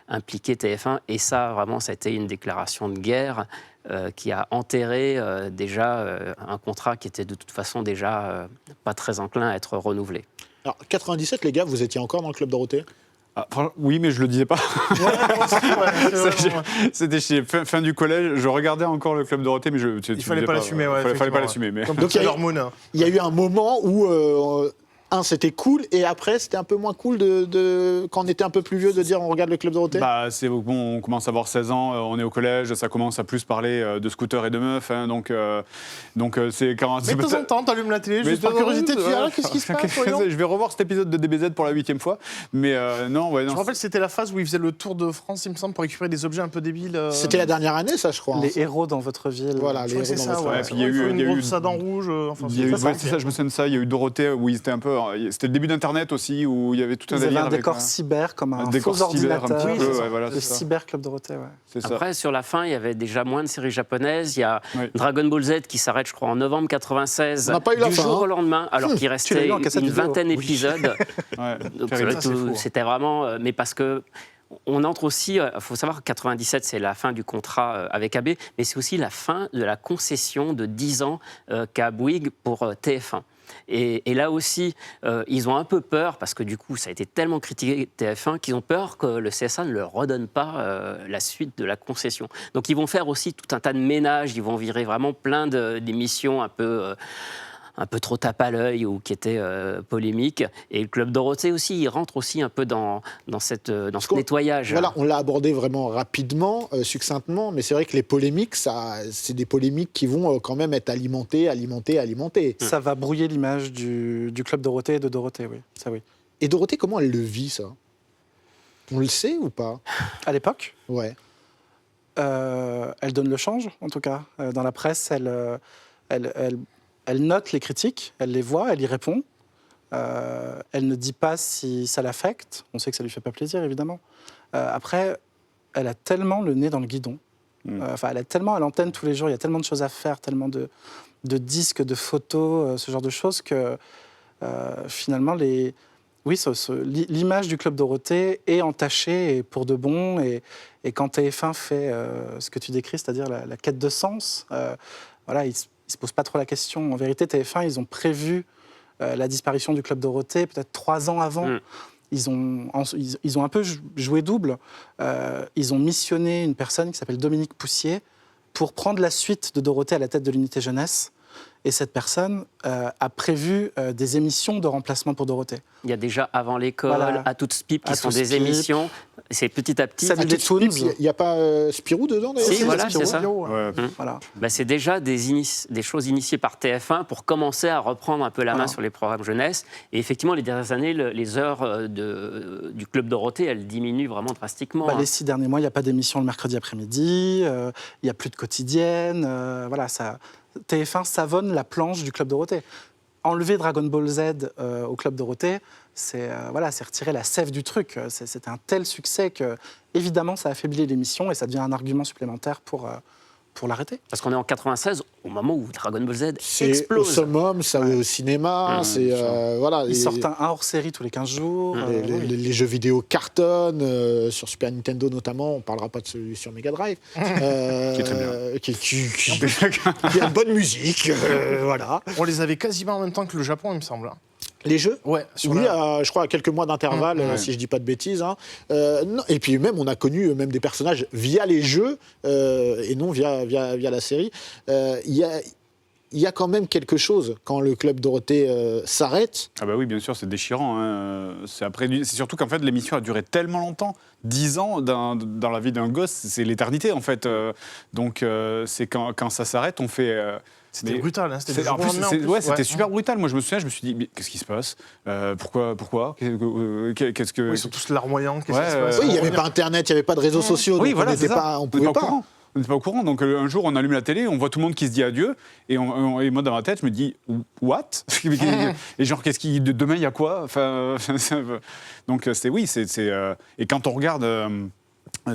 impliqué TF1. Et ça, vraiment, ça a été une déclaration de guerre qui a enterré déjà un contrat qui était de toute façon déjà pas très enclin à être renouvelé. Alors, 97, les gars, vous étiez encore dans le Club Dorothée ? Oui, mais je le disais pas. C'était fin du collège. Je regardais encore le Club Dorothée, mais il fallait pas l'assumer. Fallait pas l'assumer. Mais... Donc il y a eu un moment où c'était cool, et après c'était un peu moins cool quand on était un peu plus vieux de dire on regarde le Club Dorothée. C'est bon, on commence à avoir 16 ans, on est au collège, ça commence à plus parler de scooters et de meufs, hein, donc c'est quand. Mais de temps en temps, t'allumes la télé, juste par curiosité, tu dis qu'est-ce qui se passe. Je vais revoir cet épisode de DBZ pour la 8e fois, mais non. Je me rappelle, c'était la phase où ils faisaient le tour de France, il me semble, pour récupérer des objets un peu débiles. C'était la dernière année, ça, je crois. Les héros dans votre ville. Voilà, les héros dans votre ville. Il y a eu une grosse ça dans rouge. C'est ça, je me souviens de ça. Il y a eu Dorothée où ils étaient un peu. C'était le début d'Internet aussi, où il y avait tout un délire. Ils avaient un décor cyber, comme un faux ordinateur. Le Cyber Club Dorothée, Après, sur la fin, il y avait déjà moins de séries japonaises. Il y a Dragon Ball Z qui s'arrête, je crois, en novembre 96, on n'a pas eu la du fin, jour au lendemain, alors qu'il restait une vingtaine d'épisodes. C'était vraiment... mais parce que on entre aussi, il faut savoir que 97, c'est la fin du contrat avec AB, mais c'est aussi la fin de la concession de 10 ans qu'a Bouygues pour TF1. Et là aussi, ils ont un peu peur, parce que du coup, ça a été tellement critiqué TF1, qu'ils ont peur que le CSA ne leur redonne pas la suite de la concession. Donc ils vont faire aussi tout un tas de ménages, ils vont virer vraiment plein d'émissions un peu trop tape à l'œil ou qui étaient polémiques. Et le Club Dorothée aussi, il rentre aussi un peu dans ce nettoyage. Voilà, on l'a abordé vraiment rapidement, succinctement, mais c'est vrai que les polémiques, c'est des polémiques qui vont quand même être alimentées. Ça va brouiller l'image du Club Dorothée et de Dorothée, oui. Ça, oui. Et Dorothée, comment elle le vit, ça ? On le sait ou pas ? À l'époque ? Ouais. Elle donne le change, en tout cas. Dans la presse, elle note les critiques, elle les voit, elle y répond. Elle ne dit pas si ça l'affecte. On sait que ça ne lui fait pas plaisir, évidemment. Après, elle a tellement le nez dans le guidon. Elle est tellement à l'antenne tous les jours, il y a tellement de choses à faire, tellement de disques, de photos, ce genre de choses que finalement, l'image du Club Dorothée est entachée et pour de bon. Et quand TF1 fait ce que tu décris, c'est-à-dire la quête de sens, ils ne se posent pas trop la question. En vérité, TF1, ils ont prévu la disparition du Club Dorothée peut-être 3 ans avant. Ils ont un peu joué double. Ils ont missionné une personne qui s'appelle Dominique Poussier pour prendre la suite de Dorothée à la tête de l'unité jeunesse. Et cette personne a prévu des émissions de remplacement pour Dorothée. Il y a déjà Avant l'école, À toute Spip, qui sont des émissions. C'est petit à petit. Salut les Toons. Il n'y a pas Spirou dedans, d'ailleurs ? Si, voilà, c'est ça. Voilà. C'est déjà des choses initiées par TF1 pour commencer à reprendre un peu la main sur les programmes jeunesse. Et effectivement, les dernières années, les heures du Club Dorothée, elles diminuent vraiment drastiquement. Les 6 derniers mois, il n'y a pas d'émission le mercredi après-midi, il n'y a plus de quotidienne. TF1 savonne la planche du Club Dorothée. Enlever Dragon Ball Z au Club Dorothée, c'est retirer la sève du truc. C'était un tel succès que, évidemment, ça affaiblit l'émission et ça devient un argument supplémentaire pour l'arrêter. Parce qu'on est en 96, au moment où Dragon Ball Z c'est explose. Au summum, ça au cinéma, Ils sortent un hors-série tous les 15 jours. Les jeux vidéo cartonnent, sur Super Nintendo notamment, on ne parlera pas de celui sur Mega Drive. Qui est très bien. Qui a une bonne musique, voilà. On les avait quasiment en même temps que le Japon, il me semble. Les jeux ? Ouais. Je crois à quelques mois d'intervalle, si je dis pas de bêtises. Non, et puis même, on a connu même des personnages via les jeux et non via la série. Il il y a quand même quelque chose quand le Club Dorothée s'arrête. Ah bah oui, bien sûr, c'est déchirant. Hein. C'est surtout qu'en fait, l'émission a duré tellement longtemps. 10 ans dans la vie d'un gosse, c'est l'éternité, en fait. Donc, c'est quand ça s'arrête, on fait... C'était brutal, hein, c'était c'était super brutal. Moi, je me souviens, je me suis dit, mais qu'est-ce qui se passe Pourquoi Qu'est-ce que... Ils sont tous larmoyants. Oui, il n'y avait pas Internet, il n'y avait pas de réseaux sociaux, oui, donc voilà, on ne pouvait pas. On n'était pas au courant. Donc, un jour, on allume la télé, on voit tout le monde qui se dit adieu. Et moi, dans ma tête, je me dis, what? Et genre, demain, il y a quoi? Enfin, donc, et quand on regarde...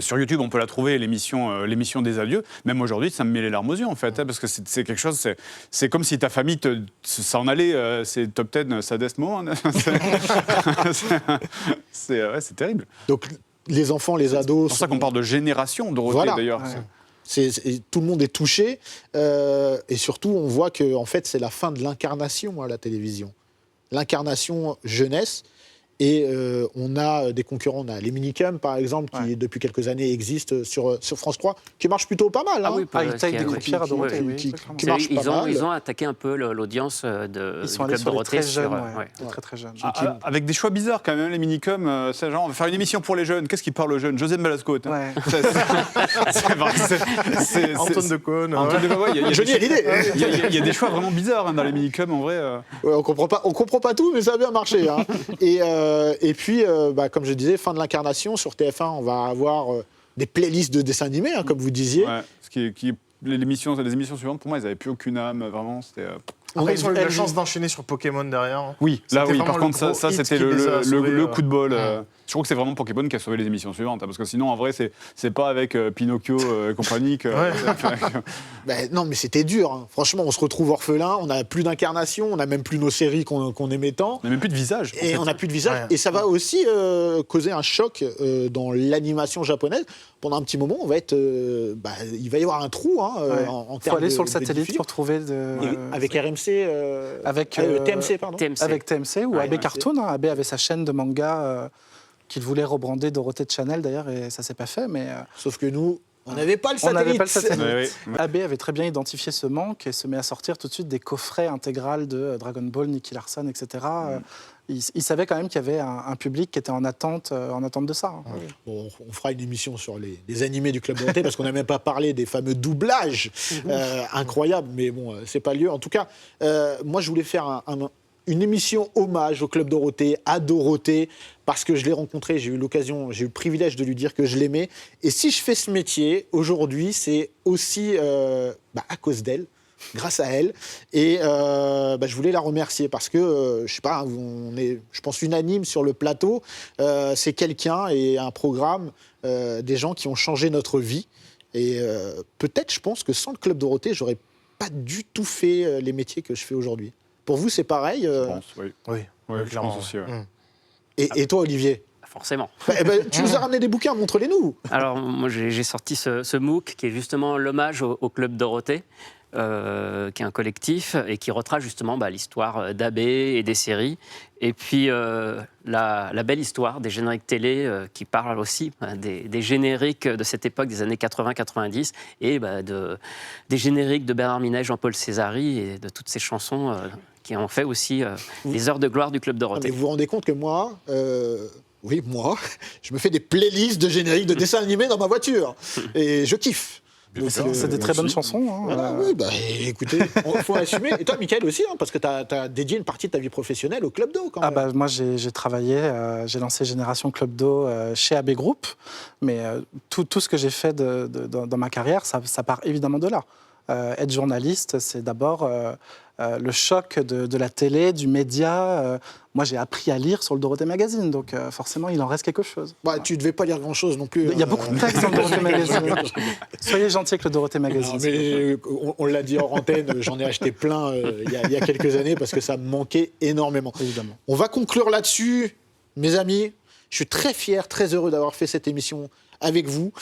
sur YouTube, on peut la trouver, l'émission des adieux. Même aujourd'hui, ça me met les larmes aux yeux, en fait, parce que c'est quelque chose... C'est comme si ta famille s'en allait, c'est top 10 saddest moment. C'est terrible. Donc, les enfants, les ados... C'est pour ça qu'on parle de génération, Dorothée, voilà. d'ailleurs. Ouais. Tout le monde est touché. Et surtout, on voit que en fait, c'est la fin de l'incarnation à la télévision. L'incarnation jeunesse. Et on a des concurrents, on a les Minicums par exemple, qui depuis quelques années existent sur France 3, qui marchent plutôt pas mal. Ah oui, ils taillent des coupières à Dorothée, qui marchent pas mal. Ils ont attaqué un peu l'audience du Club Dorothée. Très jeunes, très jeunes. Avec des choix bizarres quand même, les Minicums. Genre, on va faire une émission pour les jeunes. Qu'est-ce qui parle aux jeunes? José Balasco. Ouais. Antoine Decaune. Johnny Hallyday. Il y a des choix vraiment bizarres dans les Minicums, en vrai. Ouais, on comprend pas tout, mais ça a bien marché. Hein. Et puis, comme je disais, fin de l'incarnation, sur TF1, on va avoir des playlists de dessins animés, hein, comme vous disiez. Ouais, les émissions suivantes, pour moi, elles n'avaient plus aucune âme, vraiment. C'était... Après, ils ont eu la chance d'enchaîner sur Pokémon derrière. Oui, là, oui, par contre, ça c'était le coup de bol. Ouais. Je trouve que c'est vraiment Pokémon qui a sauvé les émissions suivantes, parce que sinon, en vrai, c'est pas avec Pinocchio et compagnie que... Non, mais c'était dur. Hein. Franchement, on se retrouve orphelin, on n'a plus d'incarnation, on n'a même plus nos séries qu'on aimait tant. On n'a même plus de visage. Et on n'a plus de visage. Ouais. Et ça va aussi causer un choc dans l'animation japonaise. Pendant un petit moment, il va y avoir un trou en termes de... Il faut aller sur le satellite pour trouver... Avec RMC... Avec TMC, pardon. Avec TMC ou AB TMC. Cartoon. Hein. AB avait sa chaîne de manga qu'il voulait rebrander Dorothée de Channel d'ailleurs, et ça s'est pas fait. Mais Sauf que nous, on n'avait pas le on satellite. n'avait pas le satellite. Oui. AB avait très bien identifié ce manque et se met à sortir tout de suite des coffrets intégrales de Dragon Ball, Nicky Larson, etc. Il savait quand même qu'il y avait un public qui était en attente de ça. Hein. Bon, on fera une émission sur les animés du Club Dorothée parce qu'on n'a même pas parlé des fameux doublages incroyables, mais bon, c'est pas le lieu. En tout cas, moi, je voulais faire une émission hommage au Club Dorothée, à Dorothée, parce que je l'ai rencontré, j'ai eu le privilège de lui dire que je l'aimais. Et si je fais ce métier aujourd'hui, c'est aussi à cause d'elle. Grâce à elle, et je voulais la remercier parce que je sais pas, on est, je pense, unanime sur le plateau. C'est quelqu'un et un programme, des gens qui ont changé notre vie. Et peut-être, je pense que sans le Club Dorothée, j'aurais pas du tout fait les métiers que je fais aujourd'hui. Pour vous, c'est pareil. Je pense, oui. Oui, Je pense aussi. Ouais. Et toi, Olivier? Forcément. Tu nous as ramené des bouquins, montre-les-nous. Alors, moi, j'ai sorti ce MOOC qui est justement l'hommage au Club Dorothée. Qui est un collectif et qui retrace justement l'histoire d'AB et des séries. Et puis la belle histoire des génériques télé qui parlent aussi des génériques de cette époque des années 80-90 et des génériques de Bernard Minet, Jean-Paul Césari et de toutes ces chansons qui ont fait aussi les heures de gloire du Club Dorothée. Mais vous vous rendez compte que moi... moi, je me fais des playlists de génériques de dessins animés dans ma voiture. Et je kiffe. C'est des très bonnes chansons. Hein. Voilà, écoutez, il faut assumer. Et toi, Mickaël, aussi, parce que tu as dédié une partie de ta vie professionnelle au Club Do, quand même. Moi, j'ai travaillé, j'ai lancé Génération Club Do chez AB Group, mais tout ce que j'ai fait dans ma carrière, ça part évidemment de là. Être journaliste, c'est d'abord le choc de la télé, du média. Moi, j'ai appris à lire sur le Dorothée Magazine, donc forcément, il en reste quelque chose. Tu ne devais pas lire grand-chose non plus. Il y a beaucoup de textes dans le Dorothée Magazine. Soyez gentil avec le Dorothée Magazine. Non, mais on l'a dit hors antenne, j'en ai acheté plein il y a quelques années parce que ça me manquait énormément. Évidemment. On va conclure là-dessus, mes amis. Je suis très fier, très heureux d'avoir fait cette émission avec vous.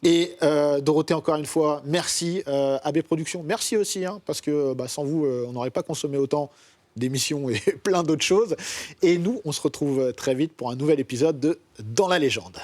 Et Dorothée, encore une fois, merci. AB Productions, merci aussi, parce que sans vous, on n'aurait pas consommé autant d'émissions et plein d'autres choses. Et nous, on se retrouve très vite pour un nouvel épisode de Dans la légende.